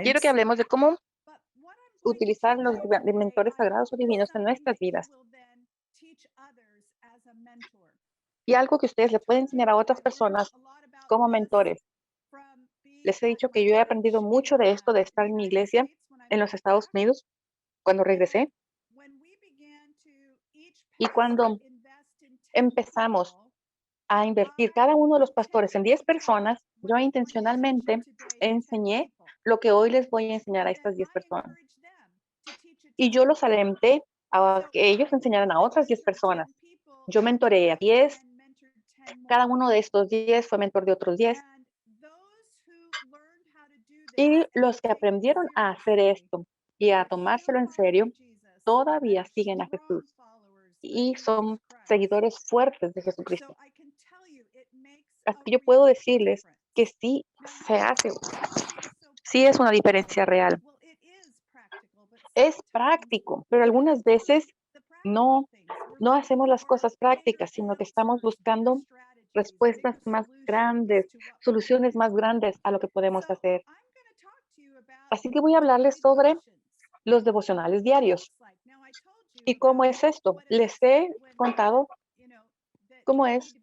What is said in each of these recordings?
quiero que hablemos de cómo utilizar los mentores sagrados o divinos en nuestras vidas. Y algo que ustedes le pueden enseñar a otras personas como mentores. Les he dicho que yo he aprendido mucho de esto, de estar en mi iglesia en los Estados Unidos cuando regresé. Y cuando empezamos a invertir cada uno de los pastores en 10 personas, yo intencionalmente enseñé lo que hoy les voy a enseñar a estas 10 personas. Y yo los alenté a que ellos enseñaran a otras 10 personas. Yo mentoreé a 10, cada uno de estos 10 fue mentor de otros 10. Y los que aprendieron a hacer esto y a tomárselo en serio, todavía siguen a Jesús y son seguidores fuertes de Jesucristo. Así que yo puedo decirles que sí se hace, sí es una diferencia real. Es práctico, pero algunas veces no, no hacemos las cosas prácticas, sino que estamos buscando respuestas más grandes, soluciones más grandes a lo que podemos hacer. Así que voy a hablarles sobre los devocionales diarios. ¿Y cómo es esto? Les he contado cómo es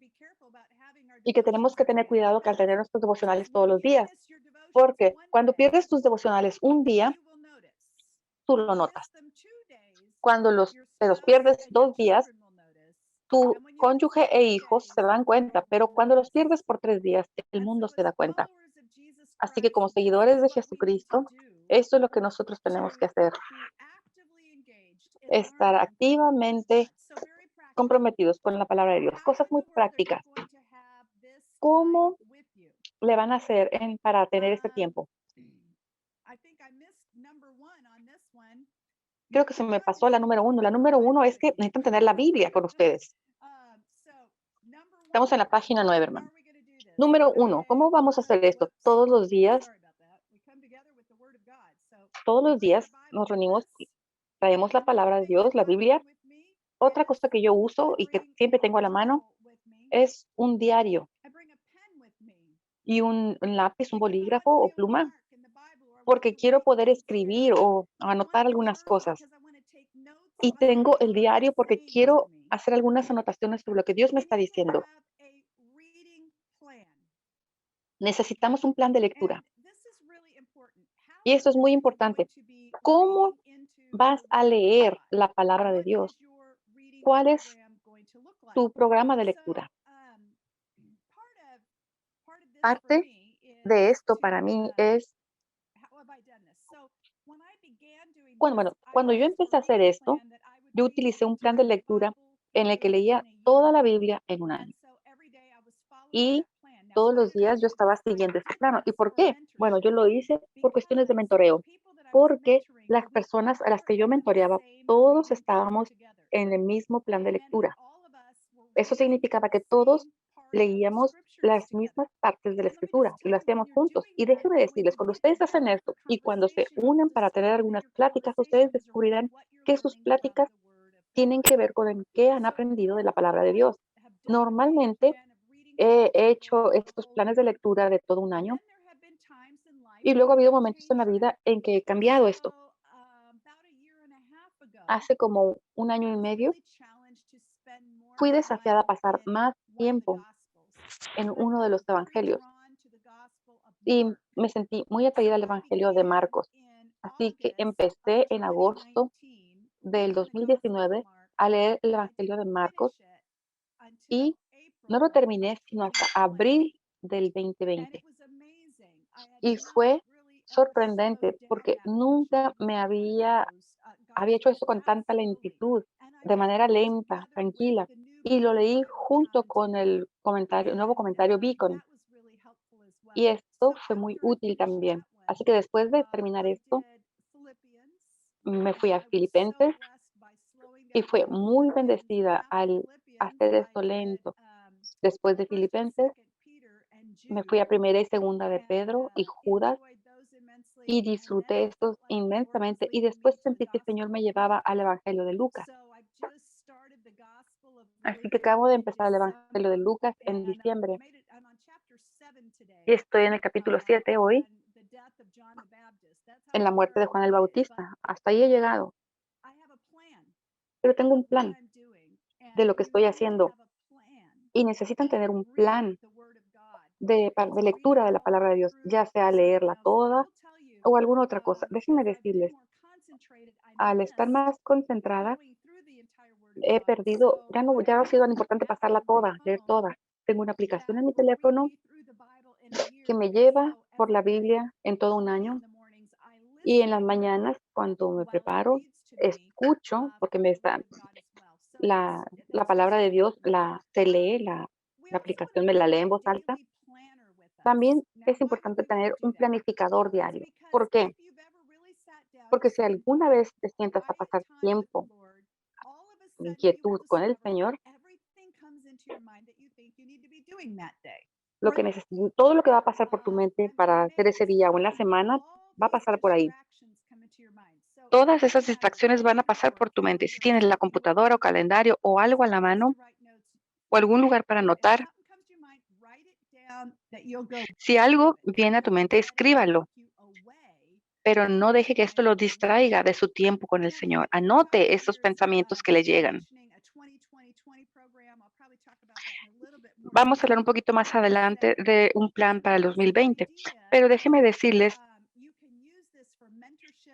y que tenemos que tener cuidado que al tener nuestros devocionales todos los días, porque cuando pierdes tus devocionales un día, tú lo notas. Cuando te los pierdes 2 días, tu cónyuge e hijos se dan cuenta, pero cuando los pierdes por 3 días, el mundo se da cuenta. Así que como seguidores de Jesucristo, esto es lo que nosotros tenemos que hacer. Estar activamente comprometidos con la palabra de Dios. Cosas muy prácticas. ¿Cómo le van a hacer para tener este tiempo? Creo que se me pasó la número 1. La número 1 es que necesitan tener la Biblia con ustedes. Estamos en la página 9, hermano. Número 1, ¿cómo vamos a hacer esto? Todos los días nos reunimos y traemos la palabra de Dios, la Biblia. Otra cosa que yo uso y que siempre tengo a la mano es un diario y un lápiz, un bolígrafo o pluma, porque quiero poder escribir o anotar algunas cosas. Y tengo el diario porque quiero hacer algunas anotaciones sobre lo que Dios me está diciendo. Necesitamos un plan de lectura. Y esto es muy importante. ¿Cómo vas a leer la palabra de Dios? ¿Cuál es tu programa de lectura? Parte de esto para mí es, cuando yo empecé a hacer esto, yo utilicé un plan de lectura en el que leía toda la Biblia en un año. Y todos los días yo estaba siguiendo este plano. ¿Y por qué? Bueno, yo lo hice por cuestiones de mentoreo, porque las personas a las que yo mentoreaba, todos estábamos en el mismo plan de lectura. Eso significaba que todos leíamos las mismas partes de la escritura y lo hacíamos juntos. Y déjenme decirles, cuando ustedes hacen esto y cuando se unen para tener algunas pláticas, ustedes descubrirán que sus pláticas tienen que ver con el que han aprendido de la palabra de Dios. Normalmente he hecho estos planes de lectura de todo un año y luego ha habido momentos en la vida en que he cambiado esto. Hace como un año y medio fui desafiada a pasar más tiempo en uno de los evangelios y me sentí muy atraída al evangelio de Marcos. Así que empecé en agosto del 2019 a leer el evangelio de Marcos y no lo terminé sino hasta abril del 2020. Y fue sorprendente porque nunca había hecho eso con tanta lentitud, de manera lenta, tranquila. Y lo leí junto con el nuevo comentario Beacon. Y esto fue muy útil también. Así que después de terminar esto, me fui a Filipenses y fue muy bendecida al hacer esto lento. Después de Filipenses, me fui a Primera y Segunda de Pedro y Judas y disfruté estos inmensamente y después sentí que el Señor me llevaba al Evangelio de Lucas. Así que acabo de empezar el Evangelio de Lucas en diciembre y estoy en el capítulo 7 hoy en la muerte de Juan el Bautista. Hasta ahí he llegado, pero tengo un plan de lo que estoy haciendo y necesitan tener un plan de lectura de la palabra de Dios, ya sea leerla toda o alguna otra cosa. Déjenme decirles, al estar más concentrada, he perdido, ya ha sido tan importante pasarla toda, leer toda. Tengo una aplicación en mi teléfono que me lleva por la Biblia en todo un año y en las mañanas cuando me preparo, escucho, porque la palabra de Dios se lee, la aplicación me la lee en voz alta. También es importante tener un planificador diario. ¿Por qué? Porque si alguna vez te sientas a pasar tiempo en inquietud con el Señor, todo lo que va a pasar por tu mente para hacer ese día o en la semana va a pasar por ahí. Todas esas distracciones van a pasar por tu mente. Si tienes la computadora o calendario o algo a la mano o algún lugar para anotar, si algo viene a tu mente, escríbalo, pero no deje que esto lo distraiga de su tiempo con el Señor. Anote esos pensamientos que le llegan. Vamos a hablar un poquito más adelante de un plan para el 2020, pero déjeme decirles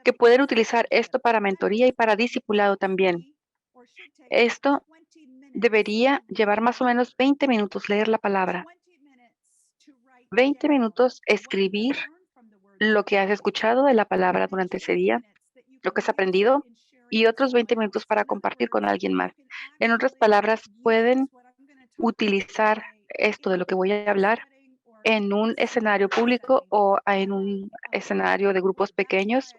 que pueden utilizar esto para mentoría y para discipulado también. Esto debería llevar más o menos 20 minutos leer la palabra, 20 minutos escribir lo que has escuchado de la palabra durante ese día, lo que has aprendido, y otros 20 minutos para compartir con alguien más. En otras palabras, pueden utilizar esto de lo que voy a hablar en un escenario público o en un escenario de grupos pequeños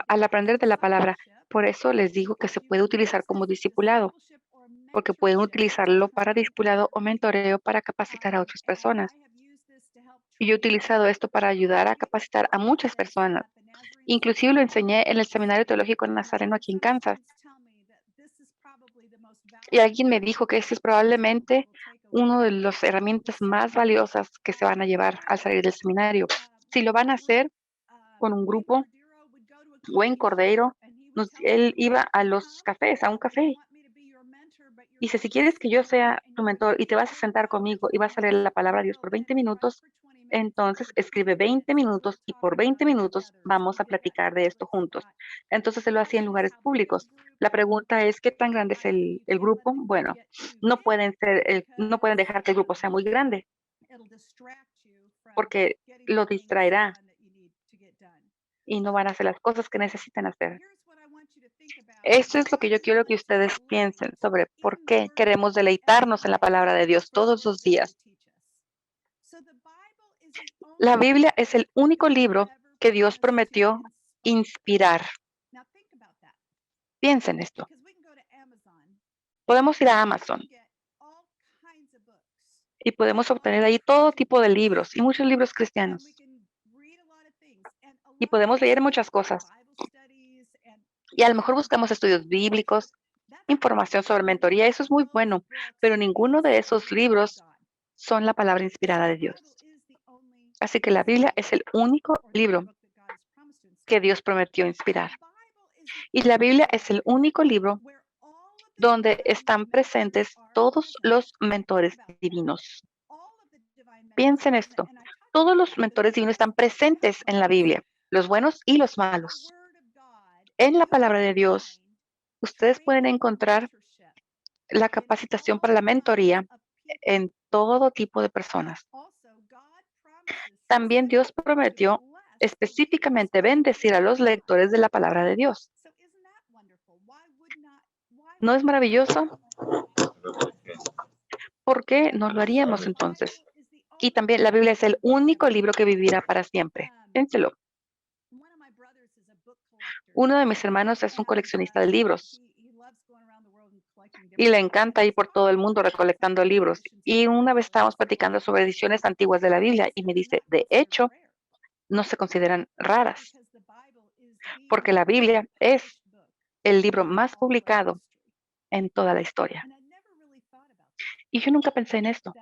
al aprender de la palabra. Por eso les digo que se puede utilizar como discipulado, porque pueden utilizarlo para discipulado o mentoreo para capacitar a otras personas. Y yo he utilizado esto para ayudar a capacitar a muchas personas. Inclusive lo enseñé en el Seminario Teológico Nazareno aquí en Kansas. Y alguien me dijo que este es probablemente una de las herramientas más valiosas que se van a llevar al salir del seminario. Si lo van a hacer con un grupo, Wayne Cordeiro, él iba a los cafés, a un café, y dice, si quieres que yo sea tu mentor y te vas a sentar conmigo y vas a leer la palabra de Dios por 20 minutos, entonces escribe 20 minutos y por 20 minutos vamos a platicar de esto juntos. Entonces se lo hacía en lugares públicos. La pregunta es, ¿qué tan grande es el grupo? Bueno, no pueden dejar que el grupo sea muy grande porque lo distraerá y no van a hacer las cosas que necesitan hacer. Esto es lo que yo quiero que ustedes piensen sobre por qué queremos deleitarnos en la palabra de Dios todos los días. La Biblia es el único libro que Dios prometió inspirar. Piensen esto. Podemos ir a Amazon y podemos obtener ahí todo tipo de libros y muchos libros cristianos. Y podemos leer muchas cosas. Y a lo mejor buscamos estudios bíblicos, información sobre mentoría, eso es muy bueno, pero ninguno de esos libros son la palabra inspirada de Dios. Así que la Biblia es el único libro que Dios prometió inspirar. Y la Biblia es el único libro donde están presentes todos los mentores divinos. Piensen esto. Todos los mentores divinos están presentes en la Biblia, los buenos y los malos. En la palabra de Dios, ustedes pueden encontrar la capacitación para la mentoría en todo tipo de personas. También Dios prometió específicamente bendecir a los lectores de la palabra de Dios. ¿No es maravilloso? ¿Por qué no lo haríamos entonces? Y también la Biblia es el único libro que vivirá para siempre. Piénselo. Uno de mis hermanos es un coleccionista de libros y le encanta ir por todo el mundo recolectando libros. Y una vez estábamos platicando sobre ediciones antiguas de la Biblia y me dice, de hecho, no se consideran raras, porque la Biblia es el libro más publicado en toda la historia. Y yo nunca pensé en esto,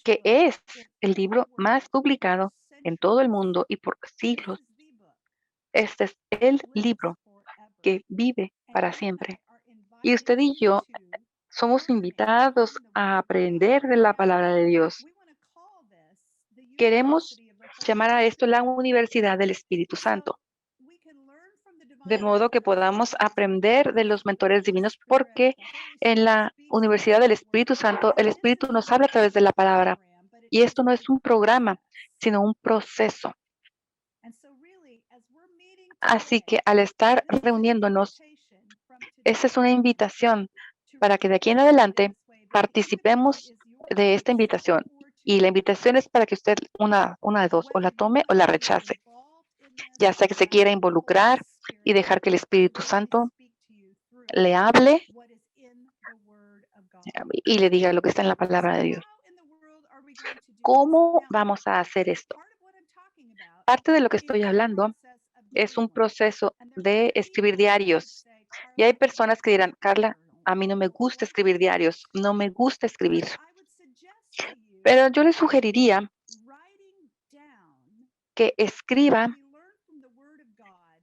que es el libro más publicado en todo el mundo y por siglos. Este es el libro que vive para siempre. Y usted y yo somos invitados a aprender de la palabra de Dios. Queremos llamar a esto la Universidad del Espíritu Santo, de modo que podamos aprender de los mentores divinos, porque en la Universidad del Espíritu Santo, el Espíritu nos habla a través de la palabra. Y esto no es un programa, sino un proceso. Así que al estar reuniéndonos, esa es una invitación para que de aquí en adelante participemos de esta invitación. Y la invitación es para que usted una de dos, o la tome o la rechace, ya sea que se quiera involucrar y dejar que el Espíritu Santo le hable y le diga lo que está en la palabra de Dios. ¿Cómo vamos a hacer esto? Parte de lo que estoy hablando es un proceso de escribir diarios. Y hay personas que dirán, Carla, a mí no me gusta escribir diarios, no me gusta escribir. Pero yo le sugeriría que escriba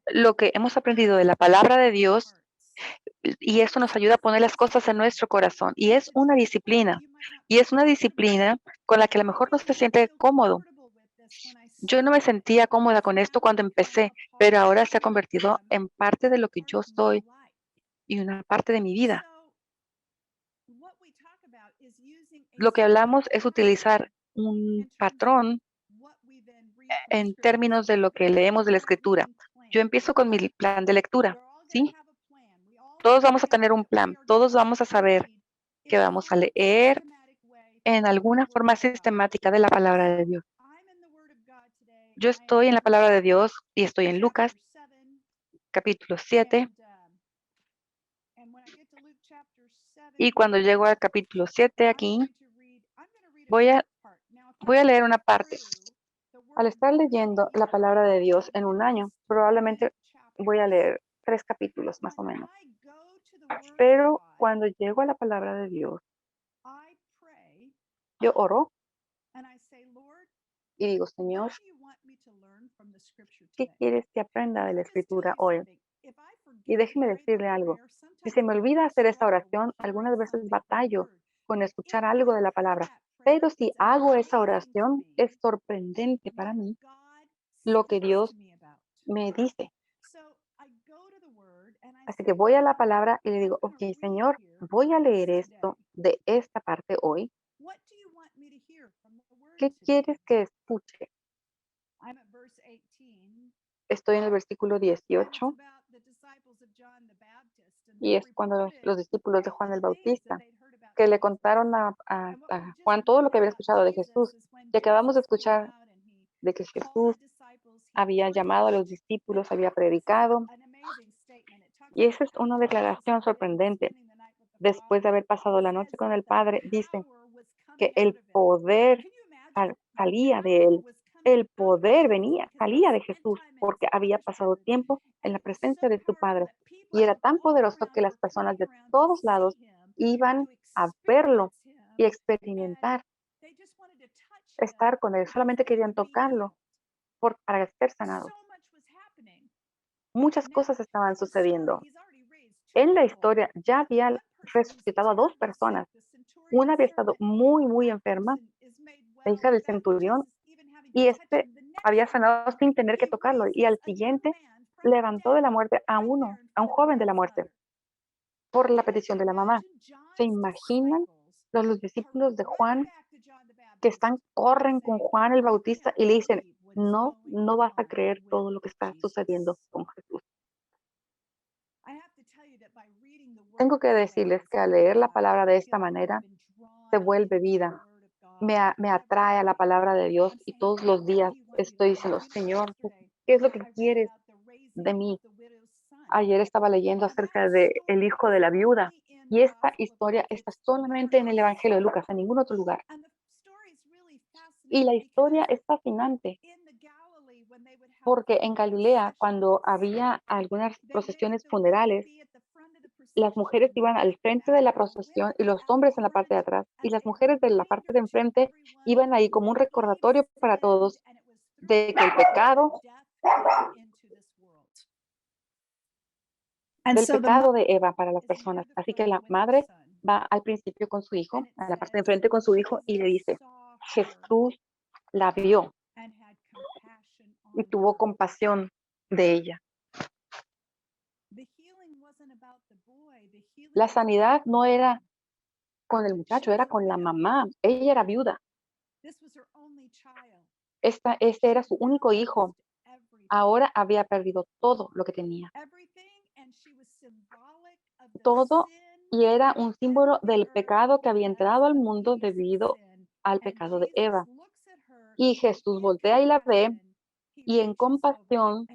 lo que hemos aprendido de la palabra de Dios y eso nos ayuda a poner las cosas en nuestro corazón. Y es una disciplina. Y es una disciplina con la que a lo mejor no se siente cómodo. Yo no me sentía cómoda con esto cuando empecé, pero ahora se ha convertido en parte de lo que yo soy y una parte de mi vida. Lo que hablamos es utilizar un patrón en términos de lo que leemos de la escritura. Yo empiezo con mi plan de lectura, ¿sí? Todos vamos a tener un plan, todos vamos a saber que vamos a leer en alguna forma sistemática de la palabra de Dios. Yo estoy en la palabra de Dios y estoy en Lucas, capítulo 7, y cuando llego al capítulo 7 aquí, voy a, voy a leer una parte. Al estar leyendo la palabra de Dios en un año, probablemente voy a leer 3 capítulos más o menos. Pero cuando llego a la palabra de Dios, yo oro y digo, Señor, ¿qué quieres que aprenda de la escritura hoy? Y déjeme decirle algo. Si se me olvida hacer esta oración, algunas veces batallo con escuchar algo de la palabra. Pero si hago esa oración, es sorprendente para mí lo que Dios me dice. Así que voy a la palabra y le digo, ok, Señor, voy a leer esto de esta parte hoy. ¿Qué quieres que escuche? Estoy en el versículo 18 y es cuando los discípulos de Juan el Bautista que le contaron a Juan todo lo que había escuchado de Jesús. Y acabamos de escuchar de que Jesús había llamado a los discípulos, había predicado. Y esa es una declaración sorprendente. Después de haber pasado la noche con el Padre, dice que el poder salía de él. El poder salía de Jesús, porque había pasado tiempo en la presencia de su Padre. Y era tan poderoso que las personas de todos lados iban a verlo y experimentar, estar con él. Solamente querían tocarlo para ser sanados. Muchas cosas estaban sucediendo. En la historia ya había resucitado a 2 personas. Una había estado muy, muy enferma, la hija del centurión, y había sanado sin tener que tocarlo. Y al siguiente levantó de la muerte a un joven de la muerte, por la petición de la mamá. ¿Se imaginan los discípulos de Juan que corren con Juan el Bautista y le dicen, no, no vas a creer todo lo que está sucediendo con Jesús? Tengo que decirles que al leer la palabra de esta manera, se vuelve vida. Me atrae a la palabra de Dios y todos los días estoy diciendo, Señor, ¿qué es lo que quieres de mí? Ayer estaba leyendo acerca de el hijo de la viuda y esta historia está solamente en el Evangelio de Lucas, en ningún otro lugar. Y la historia es fascinante porque en Galilea, cuando había algunas procesiones funerales, las mujeres iban al frente de la procesión y los hombres en la parte de atrás, y las mujeres de la parte de enfrente iban ahí como un recordatorio para todos de que el pecado, del pecado de Eva para las personas. Así que la madre va al principio con su hijo, a la parte de enfrente con su hijo, y le dice, Jesús la vio y tuvo compasión de ella. La sanidad no era con el muchacho, era con la mamá. Ella era viuda. Este era su único hijo. Ahora había perdido todo lo que tenía. Todo, y era un símbolo del pecado que había entrado al mundo debido al pecado de Eva. Y Jesús voltea y la ve y en compasión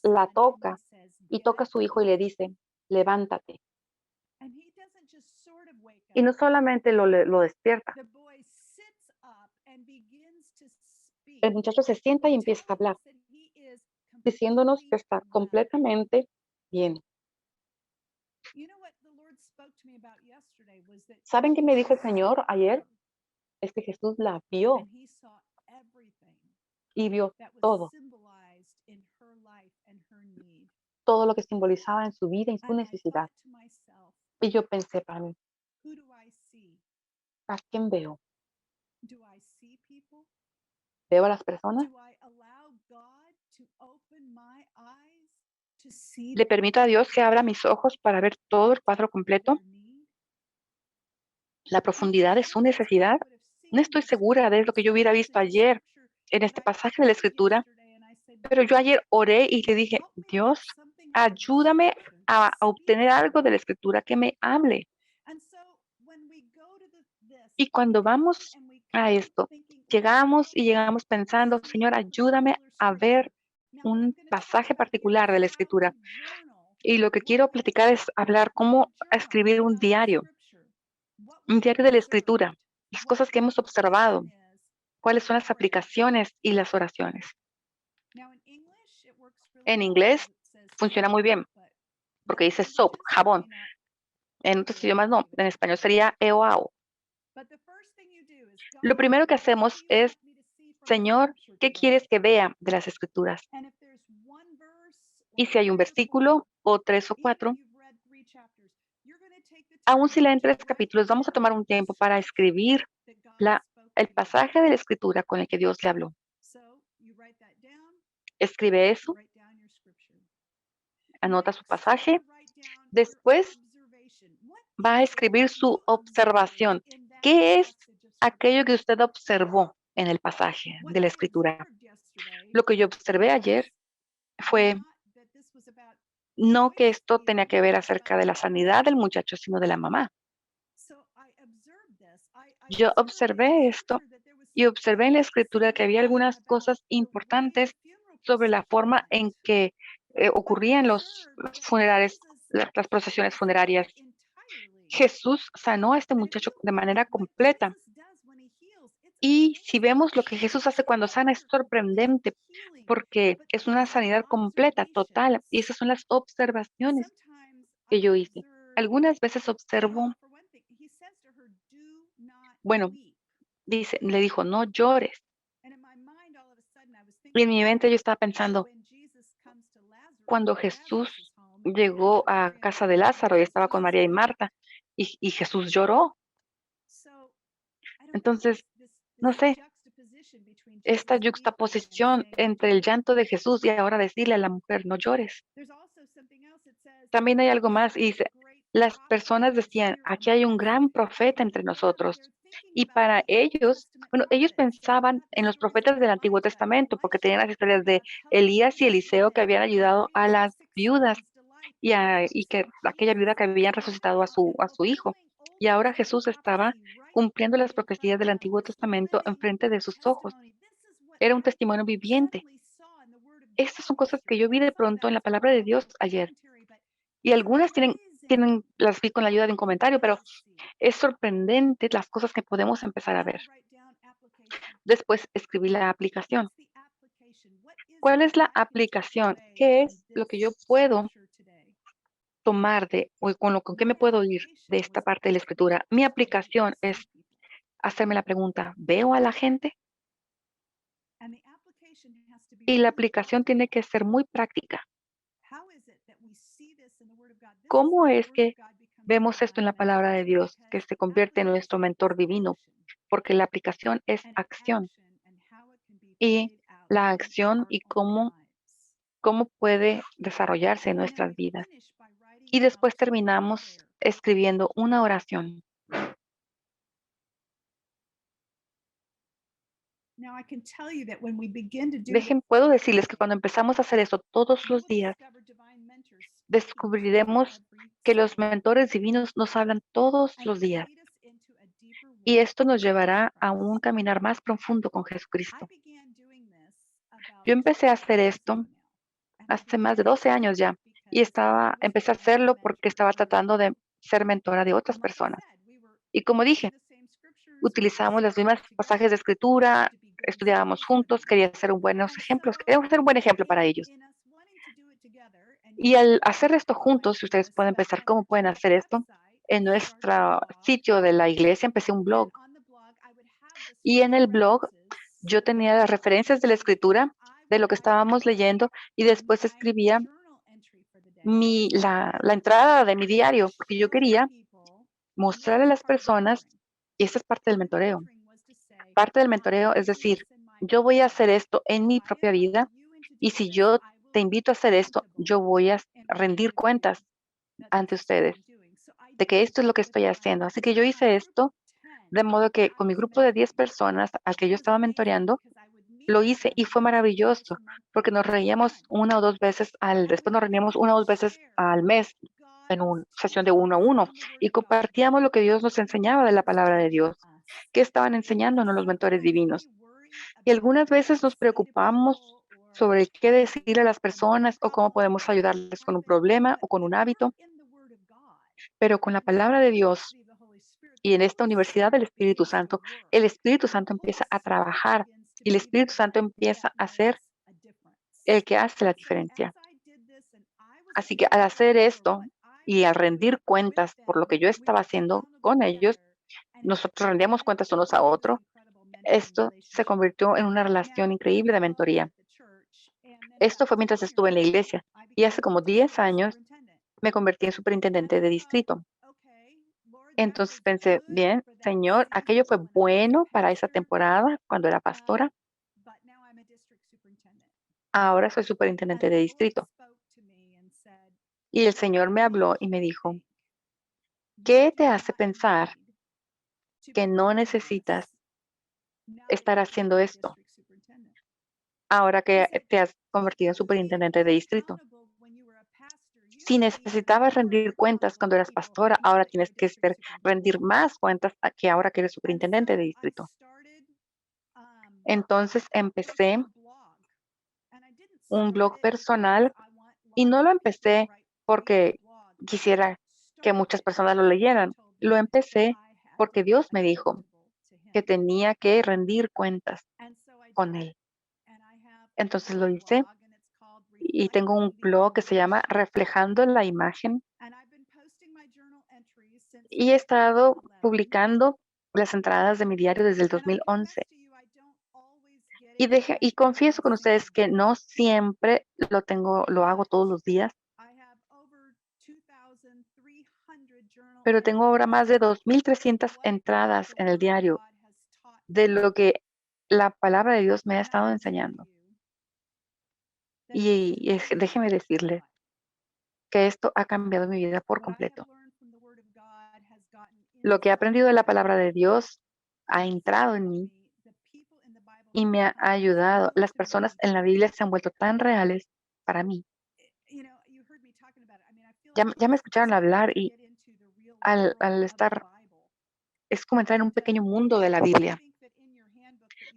la toca y toca a su hijo y le dice, levántate. Y no solamente lo despierta, el muchacho se sienta y empieza a hablar, diciéndonos que está completamente bien. ¿Saben qué me dijo el Señor ayer? Es que Jesús la vio y vio todo, todo lo que simbolizaba en su vida y su necesidad. Y yo pensé para mí, ¿a quién veo? ¿Veo a las personas? ¿Le permito a Dios que abra mis ojos para ver todo el cuadro completo? La profundidad de su necesidad. No estoy segura de lo que yo hubiera visto ayer en este pasaje de la Escritura, pero yo ayer oré y le dije, Dios, ayúdame a obtener algo de la Escritura que me hable. Y cuando vamos a esto, llegamos pensando, Señor, ayúdame a ver un pasaje particular de la Escritura. Y lo que quiero platicar es hablar cómo escribir un diario de la Escritura, las cosas que hemos observado, cuáles son las aplicaciones y las oraciones. En inglés funciona muy bien, porque dice soap, jabón. En otros idiomas no, en español sería EOAO. Lo primero que hacemos es, Señor, ¿qué quieres que vea de las Escrituras? Y si hay un versículo, o 3 o 4, aún si leen 3 capítulos, vamos a tomar un tiempo para escribir el pasaje de la Escritura con el que Dios le habló. Escribe eso, anota su pasaje. Después va a escribir su observación. ¿Qué es aquello que usted observó en el pasaje de la Escritura? Lo que yo observé ayer fue no que esto tenía que ver acerca de la sanidad del muchacho, sino de la mamá. Yo observé esto y observé en la Escritura que había algunas cosas importantes sobre la forma en que ocurrían los funerales, las procesiones funerarias. Jesús sanó a este muchacho de manera completa. Y si vemos lo que Jesús hace cuando sana, es sorprendente, porque es una sanidad completa, total. Y esas son las observaciones que yo hice. Algunas veces observo, bueno, le dijo, no llores. Y en mi mente yo estaba pensando, cuando Jesús llegó a casa de Lázaro y estaba con María y Marta, y Jesús lloró. Entonces, no sé, esta yuxtaposición entre el llanto de Jesús y ahora decirle a la mujer, no llores. También hay algo más, y dice, las personas decían, aquí hay un gran profeta entre nosotros. Y para ellos, bueno, ellos pensaban en los profetas del Antiguo Testamento, porque tenían las historias de Elías y Eliseo que habían ayudado a las viudas y que aquella viuda que habían resucitado a su hijo. Y ahora Jesús estaba cumpliendo las profecías del Antiguo Testamento enfrente de sus ojos. Era un testimonio viviente. Estas son cosas que yo vi de pronto en la palabra de Dios ayer. Y algunas las vi con la ayuda de un comentario, pero es sorprendente las cosas que podemos empezar a ver. Después escribí la aplicación. ¿Cuál es la aplicación? ¿Qué es lo que yo puedo tomar con qué me puedo ir de esta parte de la escritura? Mi aplicación es hacerme la pregunta, ¿veo a la gente? Y la aplicación tiene que ser muy práctica. ¿Cómo es que vemos esto en la palabra de Dios, que se convierte en nuestro mentor divino? Porque la aplicación es acción y la acción y cómo puede desarrollarse en nuestras vidas. Y después terminamos escribiendo una oración. Puedo decirles que cuando empezamos a hacer eso todos los días, descubriremos que los mentores divinos nos hablan todos los días. Y esto nos llevará a un caminar más profundo con Jesucristo. Yo empecé a hacer esto hace más de 12 años ya y empecé a hacerlo porque estaba tratando de ser mentora de otras personas. Y como dije, utilizamos los mismos pasajes de escritura, estudiábamos juntos, quería ser buenos ejemplos, queríamos ser un buen ejemplo para ellos. Y al hacer esto juntos, si ustedes pueden pensar cómo pueden hacer esto, en nuestro sitio de la iglesia empecé un blog. Y en el blog yo tenía las referencias de la escritura, de lo que estábamos leyendo, y después escribía la entrada de mi diario, porque yo quería mostrar a las personas, y esta es parte del mentoreo. Parte del mentoreo es decir, yo voy a hacer esto en mi propia vida, y si yo te invito a hacer esto, yo voy a rendir cuentas ante ustedes de que esto es lo que estoy haciendo. Así que yo hice esto de modo que con mi grupo de 10 personas al que yo estaba mentoreando, lo hice y fue maravilloso, porque nos reíamos después nos reuníamos una o dos veces al mes en una sesión de uno a uno y compartíamos lo que Dios nos enseñaba de la palabra de Dios, que estaban enseñándonos los mentores divinos. Y algunas veces nos preocupamos sobre qué decirle a las personas o cómo podemos ayudarles con un problema o con un hábito, pero con la palabra de Dios y en esta universidad del Espíritu Santo, el Espíritu Santo empieza a trabajar y el Espíritu Santo empieza a ser el que hace la diferencia. Así que al hacer esto y al rendir cuentas por lo que yo estaba haciendo con ellos, nosotros rendíamos cuentas unos a otros. Esto se convirtió en una relación increíble de mentoría. Esto fue mientras estuve en la iglesia y hace como 10 años me convertí en superintendente de distrito. Entonces pensé, bien, Señor, aquello fue bueno para esa temporada cuando era pastora. Ahora soy superintendente de distrito. Y el Señor me habló y me dijo, ¿qué te hace pensar que no necesitas estar haciendo esto ahora que te has convertido en superintendente de distrito? Si necesitabas rendir cuentas cuando eras pastora, ahora tienes que rendir más cuentas que ahora que eres superintendente de distrito. Entonces empecé un blog personal y no lo empecé porque quisiera que muchas personas lo leyeran. Lo empecé porque Dios me dijo que tenía que rendir cuentas con Él. Entonces lo hice y tengo un blog que se llama Reflejando la Imagen y he estado publicando las entradas de mi diario desde el 2011. Y confieso con ustedes que no siempre lo hago todos los días, pero tengo ahora más de 2,300 entradas en el diario de lo que la palabra de Dios me ha estado enseñando. Déjeme decirle que esto ha cambiado mi vida por completo. Lo que he aprendido de la palabra de Dios ha entrado en mí y me ha ayudado. Las personas en la Biblia se han vuelto tan reales para mí. Ya me escucharon hablar y al estar, es como entrar en un pequeño mundo de la Biblia.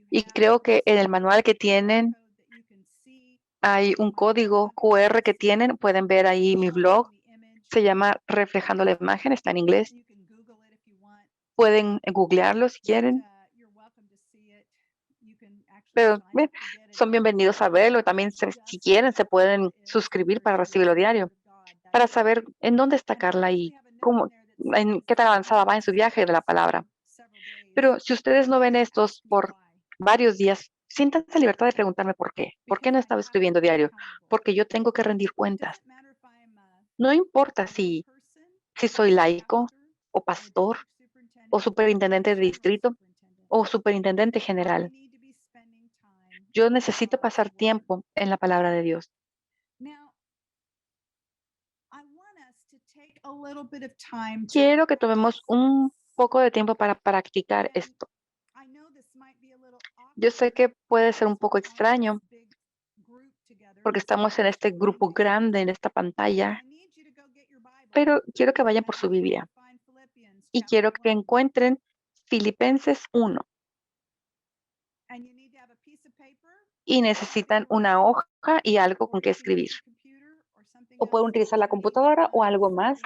Y creo que en el manual que tienen hay un código QR que tienen, pueden ver ahí mi blog, se llama Reflejando la Imagen, está en inglés. Pueden googlearlo si quieren, pero bien, son bienvenidos a verlo. También si quieren se pueden suscribir para recibirlo diario, para saber en dónde está Carla y en qué tan avanzada va en su viaje de la palabra. Pero si ustedes no ven estos por varios días, Siéntanse libertad de preguntarme por qué. ¿Por qué no estaba escribiendo diario? Porque yo tengo que rendir cuentas. No importa si soy laico o pastor o superintendente de distrito o superintendente general. Yo necesito pasar tiempo en la palabra de Dios. Quiero que tomemos un poco de tiempo para practicar esto. Yo sé que puede ser un poco extraño porque estamos en este grupo grande en esta pantalla, pero quiero que vayan por su Biblia y quiero que encuentren Filipenses 1 y necesitan una hoja y algo con que escribir. O pueden utilizar la computadora o algo más,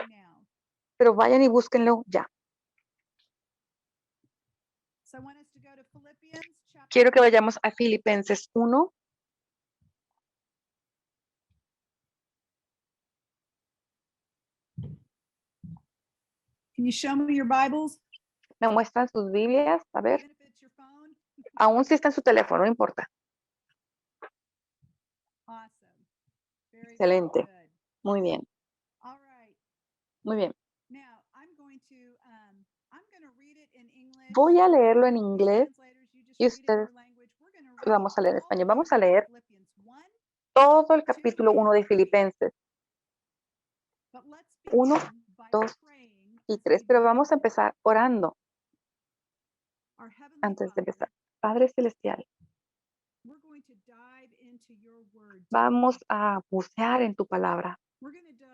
pero vayan y búsquenlo ya. Quiero que vayamos a Filipenses 1. Can you show me your Bibles? ¿Me muestran sus Biblias? A ver, Even if it's your phone? aún si está en su teléfono, no importa. Awesome. Very Excelente. good. Muy bien, All right. muy bien. Now, I'm going to read it in English. Voy a leerlo en inglés Translators, you just y read it in ustedes your language. We're going to read vamos a leer en all the español. way Vamos a from leer Philippians 1, todo el capítulo 1 de Filipenses, but let's 1, begin by 2 praying y as 3, we pero begin. vamos a empezar orando Our Heavenly antes de empezar. Father, Padre Celestial, we're going to dive into your word. vamos a bucear en tu palabra. We're going to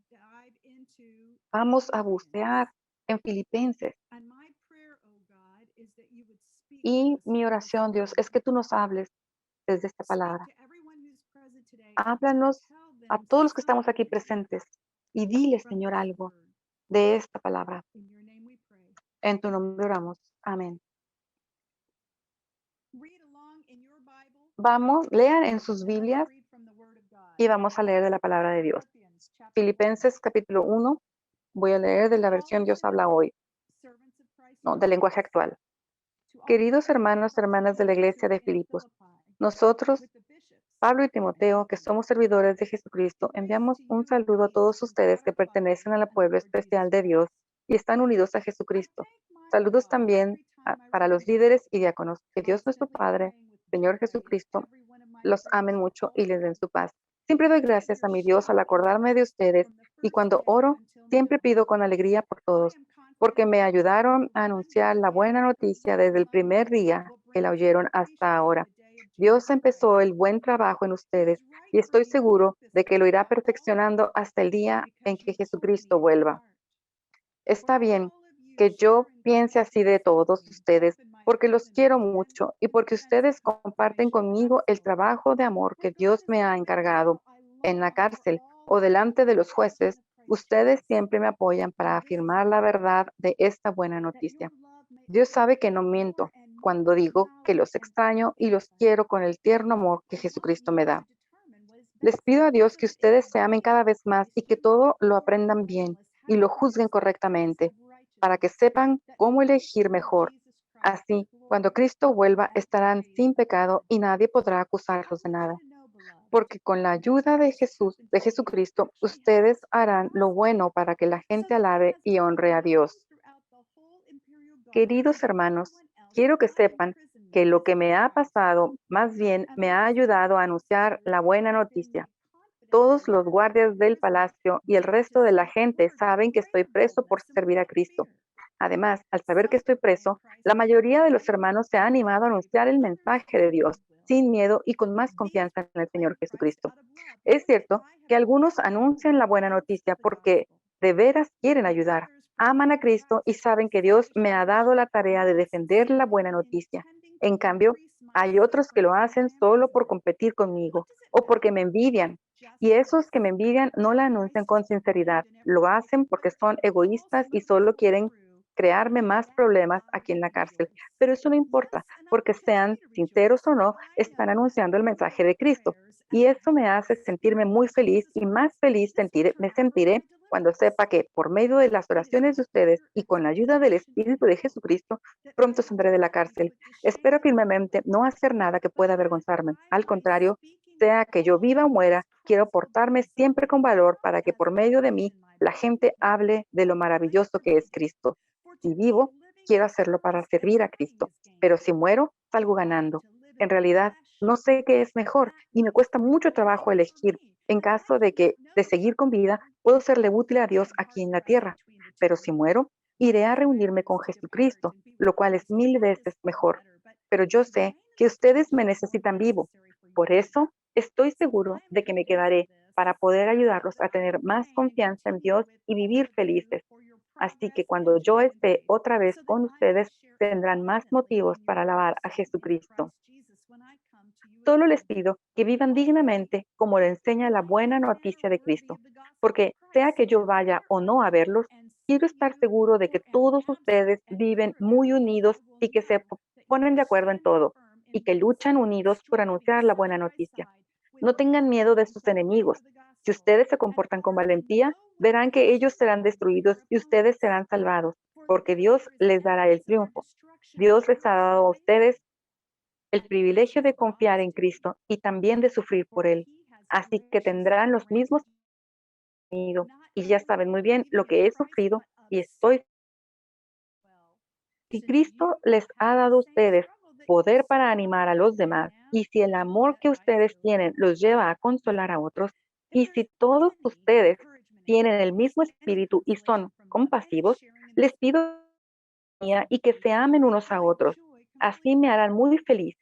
dive into Vamos a Philippians. bucear en Filipenses. And my prayer, oh God, is that you would speak Y to us mi through this oración, Dios, word. es que tú nos hables desde esta Speak palabra. to everyone who's present today and Háblanos tell a them todos los que estamos aquí something presentes y dile, from Señor, this algo word. de esta palabra. In your name we pray. En tu nombre oramos. Amén. Read along in your Bible. Vamos, lean en sus Let's Biblias read from the word of God. y vamos a leer de la palabra de Dios. Philippians chapter 1. Filipenses capítulo 1, voy a leer de la versión Dios habla hoy, Servants of Christ no, del lenguaje actual. to all Queridos the hermanos, hermanas de la iglesia de Filipos, nosotros, with the bishops, Pablo y Timoteo, que somos servidores de Jesucristo, enviamos un saludo a todos ustedes que pertenecen al pueblo especial de Dios y están unidos a Jesucristo. Saludos también para los líderes y diáconos. Que Dios nuestro Padre, Señor Jesucristo, los amen mucho y les den su paz. Siempre doy gracias a mi Dios al acordarme de ustedes y cuando oro, siempre pido con alegría por todos, porque me ayudaron a anunciar la buena noticia desde el primer día que la oyeron hasta ahora. Dios empezó el buen trabajo en ustedes y estoy seguro de que lo irá perfeccionando hasta el día en que Jesucristo vuelva. Está bien que yo piense así de todos ustedes, porque los quiero mucho y porque ustedes comparten conmigo el trabajo de amor que Dios me ha encargado. En la cárcel o delante de los jueces, ustedes siempre me apoyan para afirmar la verdad de esta buena noticia. Dios sabe que no miento cuando digo que los extraño y los quiero con el tierno amor que Jesucristo me da. Les pido a Dios que ustedes se amen cada vez más y que todo lo aprendan bien y lo juzguen correctamente, para que sepan cómo elegir mejor. Así, cuando Cristo vuelva, estarán sin pecado y nadie podrá acusarlos de nada. Porque con la ayuda de Jesús, de Jesucristo, ustedes harán lo bueno para que la gente alabe y honre a Dios. Queridos hermanos, quiero que sepan que lo que me ha pasado más bien me ha ayudado a anunciar la buena noticia. Todos los guardias del palacio y el resto de la gente saben que estoy preso por servir a Cristo. Además, al saber que estoy preso, la mayoría de los hermanos se ha animado a anunciar el mensaje de Dios sin miedo y con más confianza en el Señor Jesucristo. Es cierto que algunos anuncian la buena noticia porque de veras quieren ayudar, aman a Cristo y saben que Dios me ha dado la tarea de defender la buena noticia. En cambio, hay otros que lo hacen solo por competir conmigo o porque me envidian. Y esos que me envidian no la anuncian con sinceridad, lo hacen porque son egoístas y solo quieren crearme más problemas aquí en la cárcel. Pero eso no importa, porque sean sinceros o no, están anunciando el mensaje de Cristo. Y eso me hace sentirme muy feliz y más feliz me sentiré cuando sepa que por medio de las oraciones de ustedes y con la ayuda del Espíritu de Jesucristo, pronto saldré de la cárcel. Espero firmemente no hacer nada que pueda avergonzarme. Al contrario, sea que yo viva o muera, quiero portarme siempre con valor para que por medio de mí la gente hable de lo maravilloso que es Cristo. Si vivo, quiero hacerlo para servir a Cristo, pero si muero, salgo ganando. En realidad, no sé qué es mejor y me cuesta mucho trabajo elegir. En caso de seguir con vida, puedo serle útil a Dios aquí en la tierra, pero si muero, iré a reunirme con Jesucristo, lo cual es 1000 veces mejor. Pero yo sé que ustedes me necesitan vivo. Por eso, estoy seguro de que me quedaré para poder ayudarlos a tener más confianza en Dios y vivir felices. Así que cuando yo esté otra vez con ustedes, tendrán más motivos para alabar a Jesucristo. Solo les pido que vivan dignamente como le enseña la buena noticia de Cristo, porque sea que yo vaya o no a verlos, quiero estar seguro de que todos ustedes viven muy unidos y que se ponen de acuerdo en todo y que luchan unidos por anunciar la buena noticia. No tengan miedo de sus enemigos. Si ustedes se comportan con valentía, verán que ellos serán destruidos y ustedes serán salvados, porque Dios les dará el triunfo. Dios les ha dado a ustedes el privilegio de confiar en Cristo y también de sufrir por Él. Así que tendrán los mismos sentidos y ya saben muy bien lo que he sufrido y estoy. Si Cristo les ha dado a ustedes poder para animar a los demás, y si el amor que ustedes tienen los lleva a consolar a otros, y si todos ustedes tienen el mismo espíritu y son compasivos, les pido y que se amen unos a otros. Así me harán muy feliz.